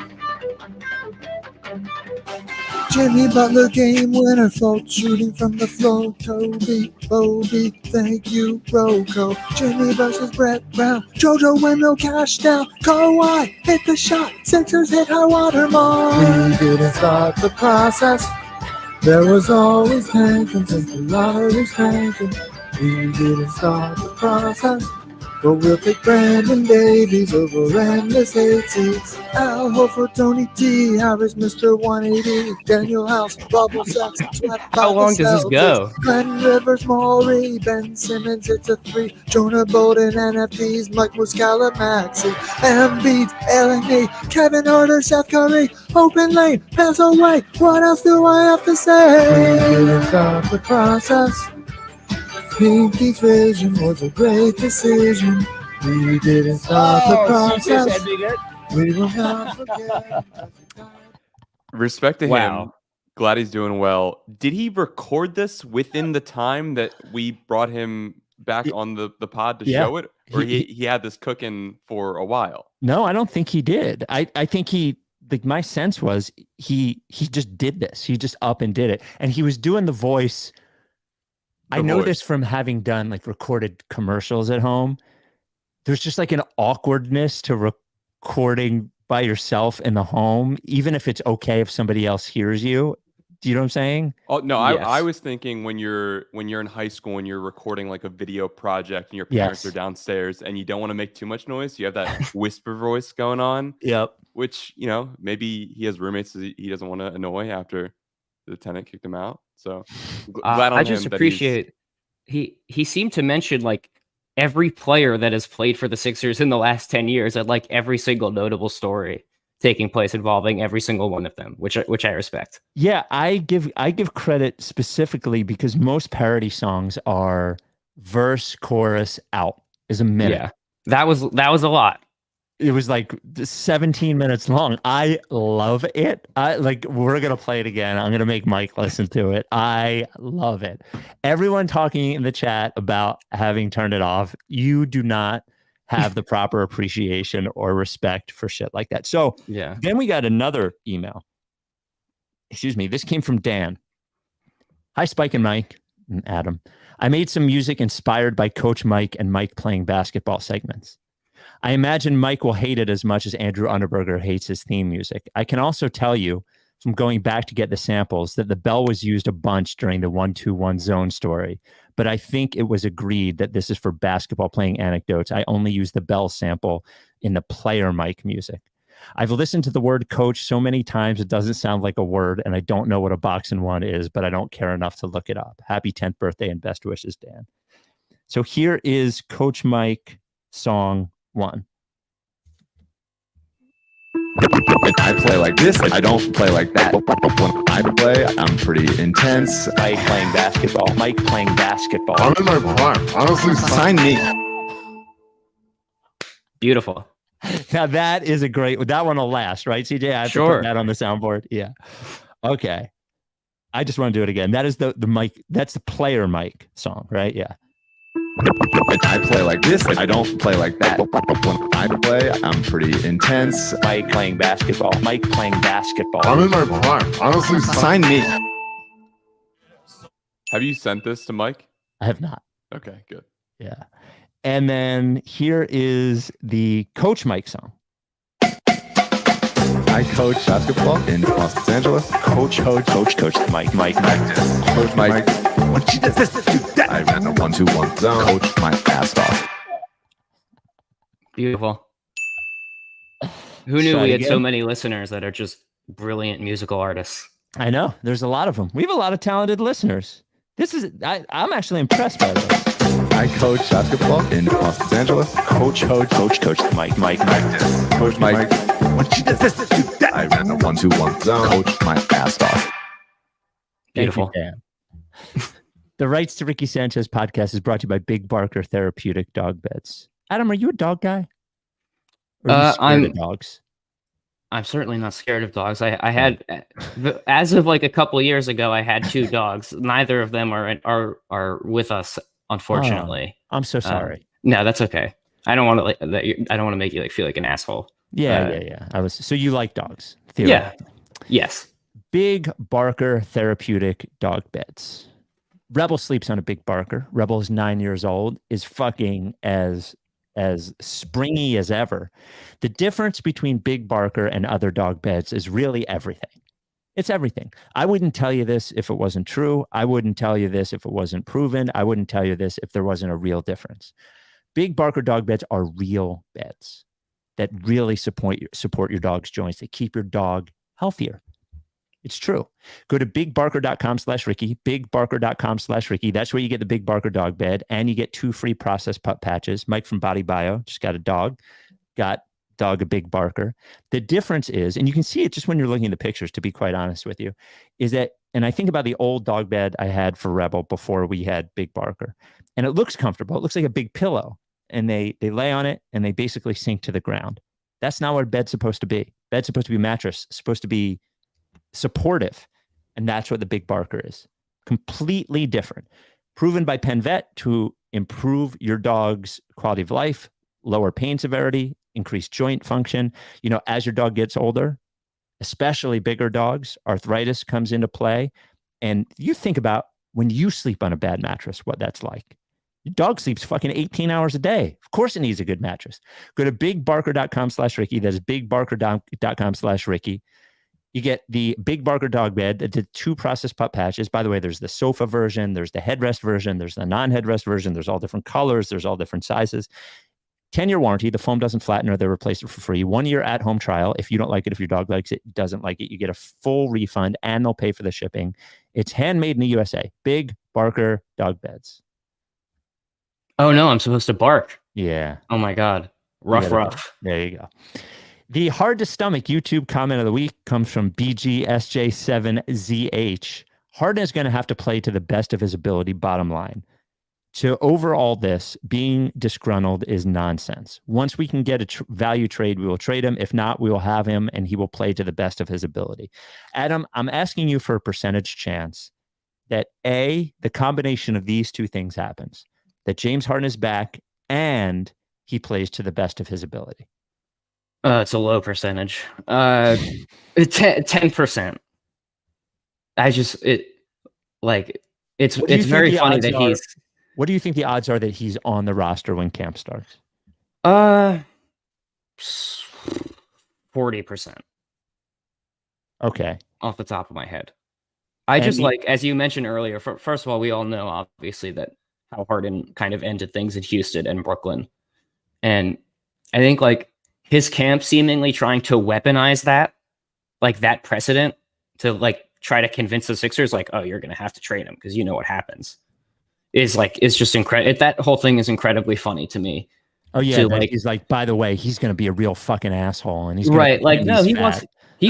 Jimmy Butler game winner, fault shooting from the floor. Toby, Bobby, thank you, Rocco. Jimmy versus Brett Brown. JoJo windmill cashed out. Kawhi hit the shot. Sixers hit high water mark. We didn't start the process. There was always tanking since the lottery's tanking. We didn't start the process. But we'll take Brandon Davies over endless hate seats. Al Horford, Tony T, Harris, Mr. 180, Daniel House, Bobble Sacks, How long does this go? Glenn Rivers, Morey, Ben Simmons, it's a 3. Jonah Bolden, NFTs, Mike Muscala, Maxi, Embiid, LNE, Kevin Herter, Seth Curry, open lane, pass away. What else do I have to say? We didn't stop the process. Pinky's vision was a great decision. We didn't stop the process. We will not forget. Respect to Wow. him. Glad he's doing well. Did he record this within the time that we brought him back on the pod to show it? Or he had this cooking for a while? No, I don't think he did. I think my sense was he just did this. He just up and did it. And he was doing the voice. I know this from having done like recorded commercials at home. There's just like an awkwardness to recording by yourself in the home, even if it's okay if somebody else hears you. Do you know what I'm saying? Oh no, Yes. I was thinking when you're in high school and you're recording like a video project and your parents are downstairs and you don't want to make too much noise. You have that whisper voice going on. Yep. Which, maybe he has roommates that he doesn't want to annoy after the tenant kicked him out. So glad on I just him that appreciate he seemed to mention like every player that has played for the Sixers in the last 10 years at like every single notable story taking place involving every single one of them, which I respect. Yeah, I give credit specifically because most parody songs are verse, chorus, out is a minute. Yeah, that was a lot. It was like 17 minutes long. I love it. We're going to play it again. I'm going to make Mike listen to it. I love it. Everyone talking in the chat about having turned it off. You do not have the proper appreciation or respect for shit like that. So then we got another email. Excuse me. This came from Dan. Hi, Spike and Mike and Adam. I made some music inspired by Coach Mike and Mike playing basketball segments. I imagine Mike will hate it as much as Andrew Unterberger hates his theme music. I can also tell you from going back to get the samples that the bell was used a bunch during the 1-2-1 zone story, but I think it was agreed that this is for basketball playing anecdotes. I only use the bell sample in the player Mike music. I've listened to the word coach so many times it doesn't sound like a word, and I don't know what a box and one is, but I don't care enough to look it up. Happy 10th birthday and best wishes, Dan. So here is Coach Mike song 1. I play like this. I don't play like that. When I play, I'm pretty intense. Mike playing basketball. Mike playing basketball. I'm in my prime. Honestly, Sign me. Beautiful. Now that is a great. That one will last, right, CJ? I have to put that on the soundboard. Yeah. Okay. I just want to do it again. That is the Mike. That's the player Mike song, right? Yeah. I play like this. I don't play like that. When I play, I'm pretty intense. Mike playing basketball. Mike playing basketball. I'm in my prime. Honestly, Sign me. Have you sent this to Mike? I have not. Okay, good. Yeah. And then here is the Coach Mike song. I coach basketball in Los Angeles. Coach Mike. Coach Mike. When she does this, do that. I ran a 1-2-1 zone. Coach my ass off. Beautiful. Who knew we had so many listeners that are just brilliant musical artists? I know. There's a lot of them. We have a lot of talented listeners. I'm actually impressed by this. I coach basketball in Los Angeles. Coach Mike. Coach Mike. When she does this, do that. I ran a 1-2-1 zone. Coach my ass off. Beautiful. Thank you, Dan. The Rights to Ricky Sanchez podcast is brought to you by Big Barker Therapeutic Dog Beds. Adam, are you a dog guy? Or are you scared of dogs? I'm certainly not scared of dogs. I had, as of like a couple of years ago, I had 2 dogs. Neither of them are with us, unfortunately. Oh, I'm so sorry. No, that's okay. I don't want to I don't want to make you feel like an asshole. Yeah. So you like dogs? Yeah. Yes. Big Barker Therapeutic Dog Beds. Rebel sleeps on a Big Barker. Rebel is 9 years old, is fucking as springy as ever. The difference between Big Barker and other dog beds is really everything. It's everything. I wouldn't tell you this if it wasn't true. I wouldn't tell you this if it wasn't proven. I wouldn't tell you this if there wasn't a real difference. Big Barker dog beds are real beds that really support your dog's joints. They keep your dog healthier. It's true. Go to bigbarker.com/Ricky, bigbarker.com/Ricky. That's where you get the Big Barker dog bed, and you get 2 free Process Pup patches. Mike from Body Bio just got a dog, got dog a Big Barker. The difference is, and you can see it just when you're looking at the pictures, to be quite honest with you, is that, and I think about the old dog bed I had for Rebel before we had Big Barker, and it looks comfortable. It looks like a big pillow, and they lay on it and they basically sink to the ground. That's not what a bed's supposed to be. Bed's supposed to be a mattress, supposed to be supportive, and that's what the Big Barker is. Completely different. Proven by Penn Vet to improve your dog's quality of life, lower pain severity, increase joint function. You know, as your dog gets older, especially bigger dogs, arthritis comes into play. And you think about when you sleep on a bad mattress, what that's like. Your dog sleeps fucking 18 hours a day. Of course it needs a good mattress. Go to bigbarker.com/Ricky. That is bigbarker.com/Ricky. You get the Big Barker dog bed, the 2 Process Pup patches. By the way, there's the sofa version, there's the headrest version, there's the non-headrest version, there's all different colors, there's all different sizes. 10-year warranty, the foam doesn't flatten or they replace it for free. 1-year at-home trial. If you don't like it, if your dog likes it, doesn't like it, you get a full refund and they'll pay for the shipping. It's handmade in the USA. Big Barker dog beds. Oh no, I'm supposed to bark. Yeah. Oh my God. Rough. There you go. The hard to stomach YouTube comment of the week comes from BGSJ7ZH. Harden is going to have to play to the best of his ability, bottom line. So overall, this being disgruntled is nonsense. Once we can get a value trade, we will trade him. If not, we will have him and he will play to the best of his ability. Adam, I'm asking you for a percentage chance that A, the combination of these 2 things happens, that James Harden is back and he plays to the best of his ability. It's a low percentage. 10%. It's very funny that he's. What do you think the odds are that he's on the roster when camp starts? 40%. Okay. Off the top of my head. I just like, as you mentioned earlier, first of all, we all know obviously that how Harden kind of ended things in Houston and Brooklyn. And I think like his camp seemingly trying to weaponize that, like that precedent to like try to convince the Sixers like, oh, you're going to have to trade him because you know what happens is just incredible. That whole thing is incredibly funny to me. Oh yeah. Like, he's like, by the way, he's going to be a real fucking asshole. And he's right. Like, no, he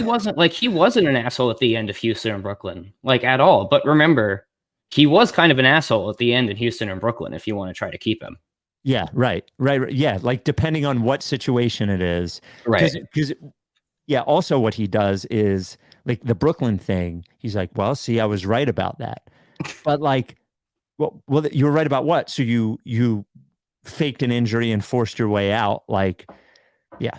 wasn't an asshole at the end of Houston and Brooklyn, like at all. But remember, he was kind of an asshole at the end in Houston and Brooklyn if you want to try to keep him. Yeah, right. Yeah, like depending on what situation it is. Right. Because yeah, also what he does is like the Brooklyn thing. He's like, well, see, I was right about that. But like, well, you were right about what? So you faked an injury and forced your way out. Like, yeah.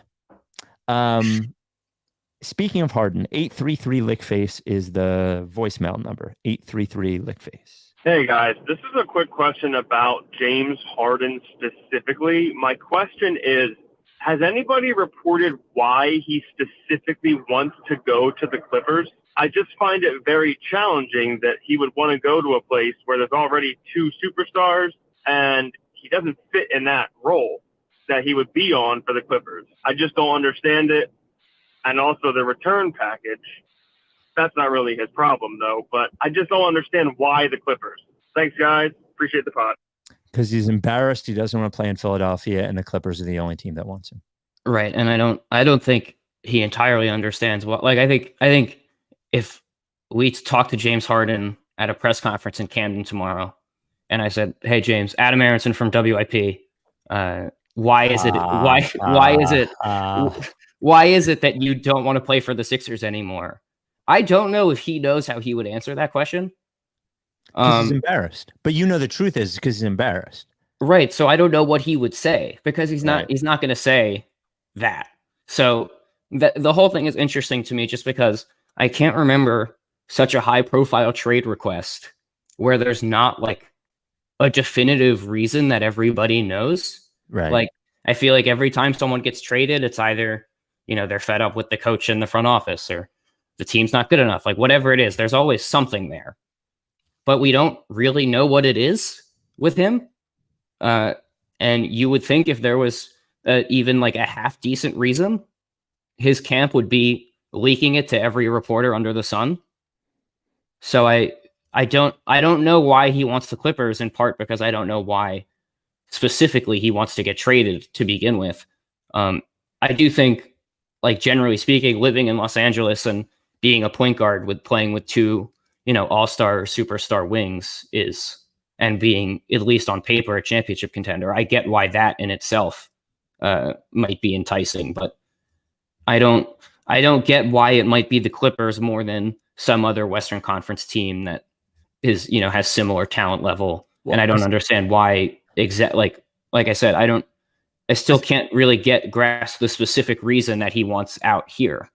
Speaking of Harden, 833-LickFace is the voicemail number. 833-LickFace. Hey guys, this is a quick question about James Harden specifically. My question is, has anybody reported why he specifically wants to go to the Clippers? I just find it very challenging that he would want to go to a place where there's already 2 superstars and he doesn't fit in that role that he would be on for the Clippers. I just don't understand it. And also the return package. That's not really his problem, though. But I just don't understand why the Clippers. Thanks, guys. Appreciate the pod. Because he's embarrassed. He doesn't want to play in Philadelphia, and the Clippers are the only team that wants him. Right, and I don't think he entirely understands what. Like, I think if we talk to James Harden at a press conference in Camden tomorrow, and I said, "Hey, James, Adam Aronson from WIP. Why is it that you don't want to play for the Sixers anymore?" I don't know if he knows how he would answer that question. He's embarrassed. But you know the truth is because he's embarrassed. Right. So I don't know what he would say because he's not going to say that. So the whole thing is interesting to me just because I can't remember such a high profile trade request where there's not like a definitive reason that everybody knows. Right. Like I feel like every time someone gets traded, it's either, they're fed up with the coach in the front office or the team's not good enough. Like whatever it is, there's always something there, but we don't really know what it is with him. And you would think if there was even like a half decent reason, his camp would be leaking it to every reporter under the sun. So I don't know why he wants the Clippers, in part because I don't know why specifically he wants to get traded to begin with. I do think, like, generally speaking, living in Los Angeles and being a point guard with playing with two, all-star, superstar wings and being, at least on paper, a championship contender. I get why that in itself might be enticing, but I don't get why it might be the Clippers more than some other Western Conference team that is, has similar talent level. Well, and I don't understand why like I said, I still can't really grasp the specific reason that he wants out here.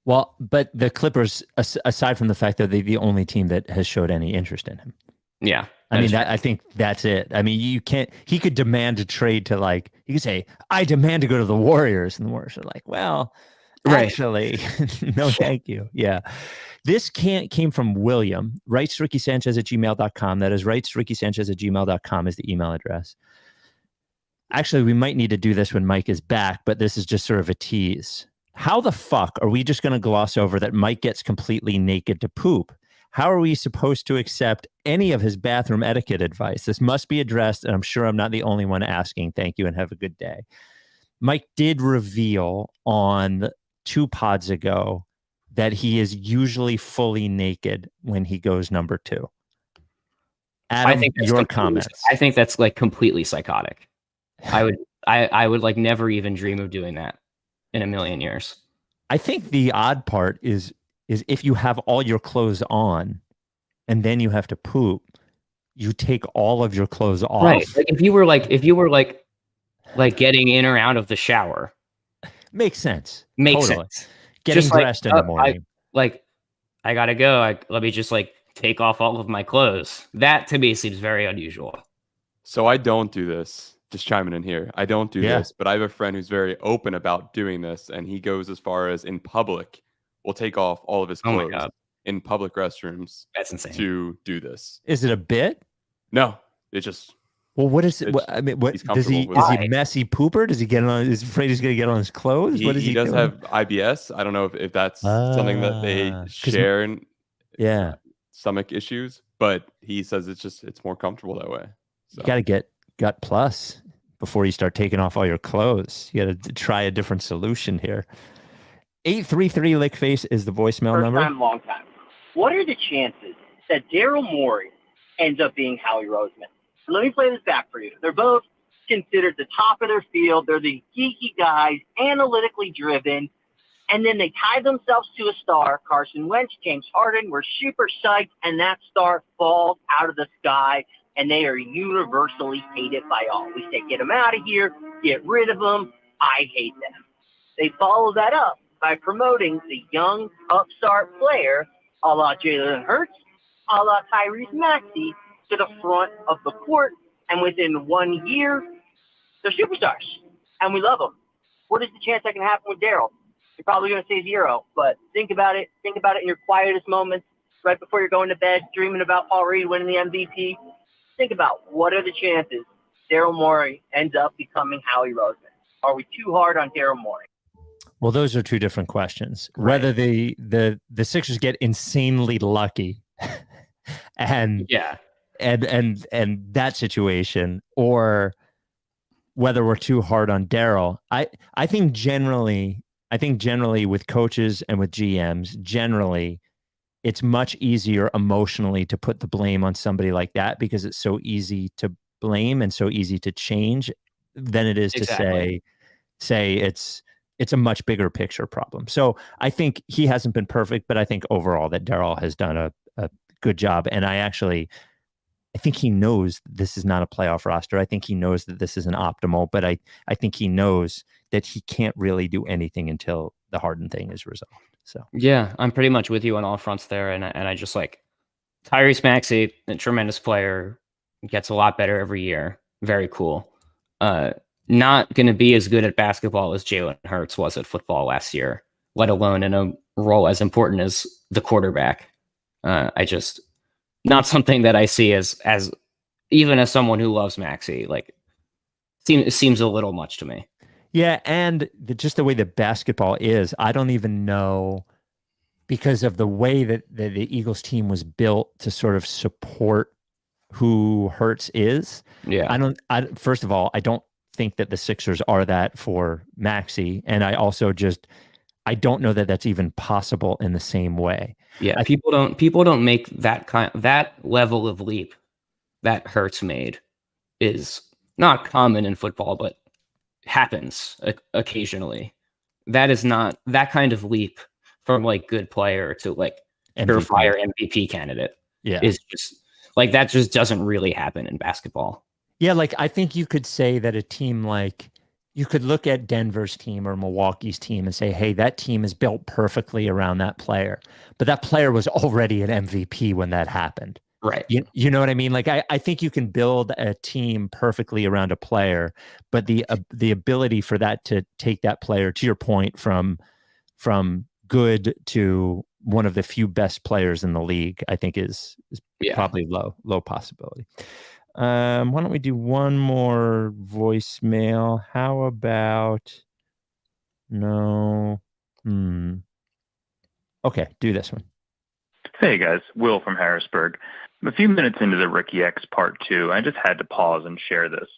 Well, but the Clippers, aside from the fact that they're the only team that has showed any interest in him. Yeah. I think that's it. I mean, he could demand a trade to, like, he could say, I demand to go to the Warriors. And the Warriors are like, well, actually, no, thank you. Yeah. This came from William, writes RickySanchez@gmail.com. That is writes@RickySanchez@gmail.com is the email address. Actually, we might need to do this when Mike is back, but this is just sort of a tease. How the fuck are we just going to gloss over that Mike gets completely naked to poop? How are we supposed to accept any of his bathroom etiquette advice? This must be addressed, and I'm sure I'm not the only one asking. Thank you and have a good day. Mike did reveal on 2 pods ago that he is usually fully naked when he goes number 2. Adam, I think that's your comments. I think that's like completely psychotic. I would like never even dream of doing that in a million years. I think the odd part is if you have all your clothes on and then you have to poop, you take all of your clothes off. Right. Like if you were like getting in or out of the shower. Makes sense. Makes sense. Getting dressed in the morning. I gotta go. Let me just like take off all of my clothes. That to me seems very unusual. So I don't do this. Just chiming in here. I don't do this, but I have a friend who's very open about doing this, and he goes as far as in public will take off all of his clothes in public restrooms. That's insane. To do this. Is it a bit? No, it just. Well, what is it? I mean, what does he? Is he messy pooper? Does he get on? Is afraid he's going to get on his clothes? He does have IBS. I don't know if that's something that they share in. Yeah. Stomach issues, but he says it's more comfortable that way. So. You got to get gut plus before you start taking off all your clothes. You got to try a different solution here. 833 Lickface is the voicemail number. First time, long time. What are the chances that Daryl Morey ends up being Howie Roseman? So let me play this back for you. They're both considered the top of their field. They're the geeky guys, analytically driven. And then they tie themselves to a star, Carson Wentz, James Harden. We're super psyched, and that star falls out of the sky, and they are universally hated by all. We say, get them out of here, get rid of them. I hate them. They follow that up by promoting the young upstart player, a la Jalen Hurts, a la Tyrese Maxey, to the front of the court. And within 1 year, they're superstars, and we love them. What is the chance that can happen with Daryl? You're probably going to say 0, but think about it. Think about it in your quietest moments, right before you're going to bed, dreaming about Paul Reed winning the MVP. Think about what are the chances Daryl Morey ends up becoming Howie Roseman. Are we too hard on Daryl Morey? Well, those are 2 different questions. Right. Whether the Sixers get insanely lucky and that situation, or whether we're too hard on Daryl. I think generally with coaches and with GMs, generally it's much easier emotionally to put the blame on somebody like that because it's so easy to blame and so easy to change than it is to say it's a much bigger picture problem. So I think he hasn't been perfect, but I think overall that Daryl has done a good job. And I think he knows this is not a playoff roster. I think he knows that this isn't optimal, but I think he knows that he can't really do anything until the Harden thing is resolved. So yeah, I'm pretty much with you on all fronts there. And I just like Tyrese Maxey, a tremendous player, gets a lot better every year. Very cool. Not going to be as good at basketball as Jalen Hurts was at football last year, let alone in a role as important as the quarterback. Not something that I see as even as someone who loves Maxey. Like, seems a little much to me. Yeah, and just the way that basketball is, I don't even know, because of the way that the Eagles team was built to sort of support who Hurts is. Yeah. First of all, I don't think that the Sixers are that for Maxey, and I also I don't know that that's even possible in the same way. Yeah, people don't make that level of leap that Hurts made is not common in football, but happens occasionally. That is not that kind of leap from like good player to like surefire MVP candidate. Yeah, is just like that just doesn't really happen in basketball. Yeah, like I think you could say that a team like, you could look at Denver's team or Milwaukee's team and say, hey, that team is built perfectly around that player. But that player was already an MVP when that happened. Right. You know what I mean? Like I think you can build a team perfectly around a player, but the ability for that to take that player, to your point, from good to one of the few best players in the league, I think is probably low possibility. Why don't we do one more voicemail? How about no? Okay, do this one. Hey guys, Will from Harrisburg. I'm a few minutes into the Ricky X Part 2. I just had to pause and share this.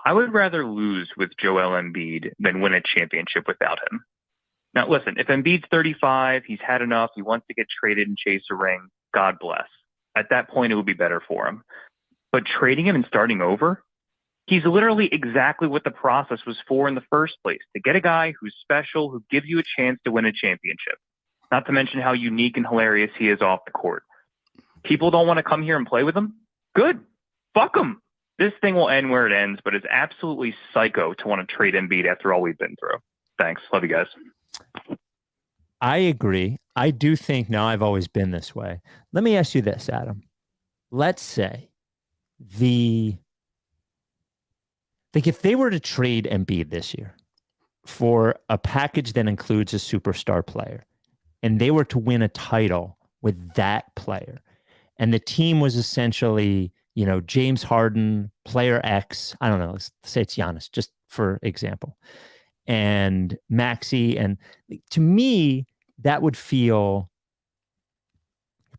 I would rather lose with Joel Embiid than win a championship without him. Now listen, if Embiid's 35, he's had enough, he wants to get traded and chase a ring, God bless. At that point, it would be better for him. But trading him and starting over? He's literally exactly what the process was for in the first place, to get a guy who's special, who gives you a chance to win a championship. Not to mention how unique and hilarious he is off the court. People don't want to come here and play with him? Good. Fuck him. This thing will end where it ends, but it's absolutely psycho to want to trade Embiid after all we've been through. Thanks. Love you guys. I agree. I do think, now I've always been this way. Let me ask you this, Adam. Let's say if they were to trade Embiid this year for a package that includes a superstar player, and they were to win a title with that player, and the team was essentially, James Harden, player X, I don't know, let's say it's Giannis, just for example, and Maxey, and to me, that would feel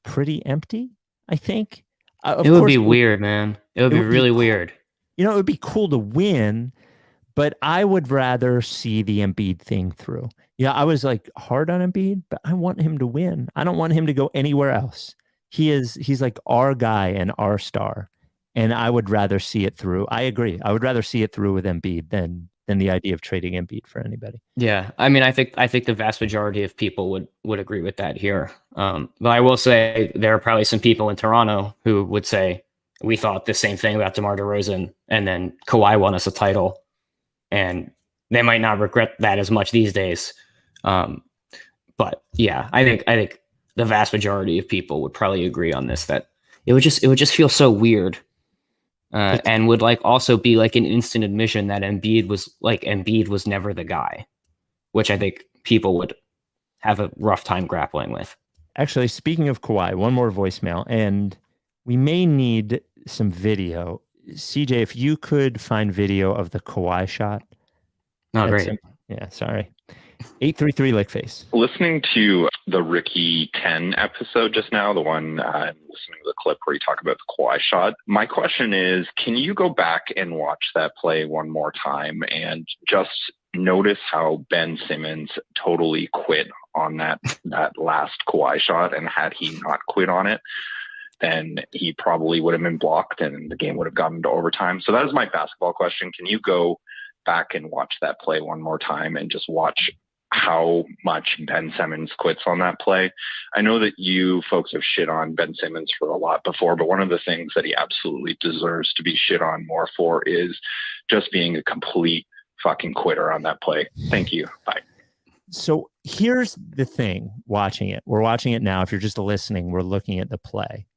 pretty empty, I think. It would be weird, man. It would be really weird. It would be cool to win, but I would rather see the Embiid thing through. Yeah, I was like hard on Embiid, but I want him to win. I don't want him to go anywhere else. He's like our guy and our star, and I would rather see it through. I agree. I would rather see it through with Embiid than the idea of trading Embiid for anybody. Yeah, I mean, I think the vast majority of people would agree with that here. But I will say there are probably some people in Toronto who would say we thought the same thing about DeMar DeRozan, and then Kawhi won us a title, and they might not regret that as much these days. But yeah, I think the vast majority of people would probably agree on this, that it would just feel so weird. And would like also be like an instant admission that Embiid was never the guy, which I think people would have a rough time grappling with. Actually, speaking of Kawhi, one more voicemail, and we may need some video. CJ, if you could find video of the Kawhi shot. Oh, great. Yeah, sorry. 833 Lickface. Listening to the Ricky 10 episode just now, the one listening to the clip where you talk about the Kawhi shot, my question is, can you go back and watch that play one more time and just notice how Ben Simmons totally quit on that last Kawhi shot, and had he not quit on it, then he probably would have been blocked and the game would have gone into overtime. So that is my basketball question. Can you go back and watch that play one more time and just watch how much Ben Simmons quits on that play? I know that you folks have shit on Ben Simmons for a lot before, but one of the things that he absolutely deserves to be shit on more for is just being a complete fucking quitter on that play. Thank you. Bye. So here's the thing, watching it. We're watching it now. If you're just listening, we're looking at the play.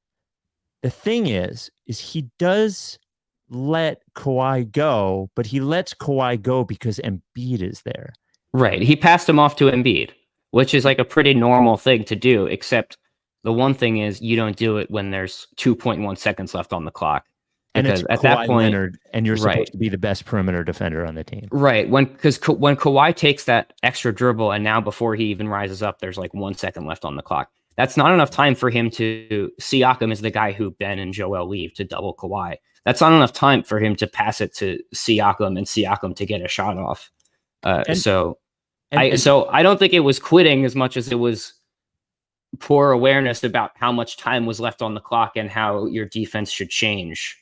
The thing is he does let Kawhi go, but he lets Kawhi go because Embiid is there. Right. He passed him off to Embiid, which is like a pretty normal thing to do, except the one thing is you don't do it when there's 2.1 seconds left on the clock. And it's Because at Kawhi that point, Leonard, and you're right. supposed to be the best perimeter defender on the team. Right. When Kawhi takes that extra dribble, and now before he even rises up, there's like 1 second left on the clock. That's not enough time for him to. Siakam is the guy who Ben and Joel leave to double Kawhi. That's not enough time for him to pass it to Siakam and Siakam to get a shot off. So I don't think it was quitting as much as it was poor awareness about how much time was left on the clock and how your defense should change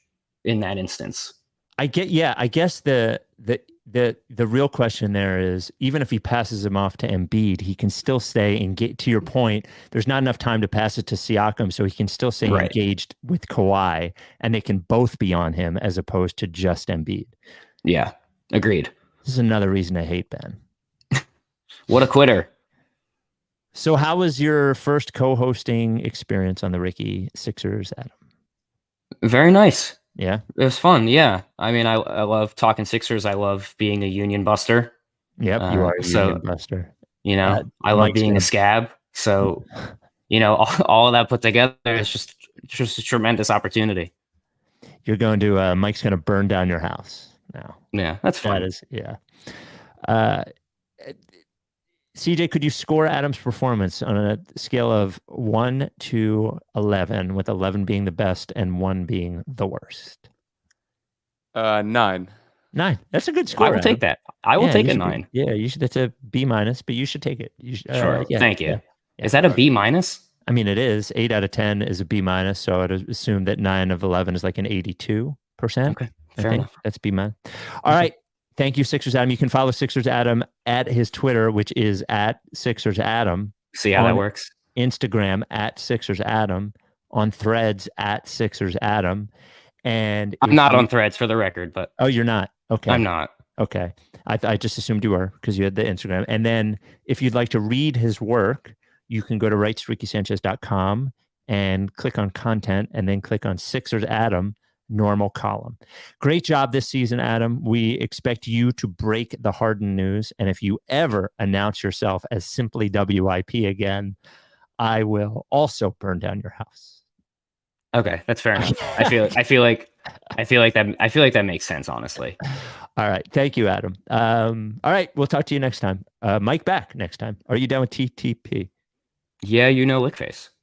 in that instance. I guess the real question there is, even if he passes him off to Embiid, he can still stay engaged. To your point, there's not enough time to pass it to Siakam, so he can still stay engaged with Kawhi, and they can both be on him as opposed to just Embiid. Yeah, agreed. This is another reason I hate Ben. What a quitter. So how was your first co-hosting experience on the Ricky Sixers, Adam? Very nice. Yeah, it was fun. Yeah, I mean, I love talking Sixers. I love being a union buster. Yep, you are a union buster. You know, I love being a scab. So, you know, all of that put together is just a tremendous opportunity. You're going to Mike's going to burn down your house now. Yeah, that's fun. That is, yeah. CJ, could you score Adam's performance on a scale of 1 to 11, with 11 being the best and 1 being the worst? 9. 9. That's a good score. I will take that. I will take a 9. You should. That's a B-, but you should take it. You should, sure. Thank you. Yeah. Is that a B-? I mean, it is. 8 out of 10 is a B-, so I'd assume that 9 of 11 is like an 82%. Okay, fair enough. That's B-. All right. Thank you, Sixers Adam. You can follow Sixers Adam at his Twitter, which is at Sixers Adam. See how that works. Instagram at Sixers Adam. On Threads at Sixers Adam. And I'm not on Threads, for the record, but you're not. Okay, I'm not. Okay, I just assumed you were because you had the Instagram. And then if you'd like to read his work, you can go to writesrickysanchez.com and click on content, and then click on Sixers Adam. Normal column. Great job this season, Adam. We expect you to break the Harden news. And if you ever announce yourself as simply WIP again, I will also burn down your house. Okay, that's fair enough. I feel like that makes sense, honestly. All right. Thank you, Adam. All right. We'll talk to you next time. Mike back next time. Are you down with TTP? Yeah, Lickface.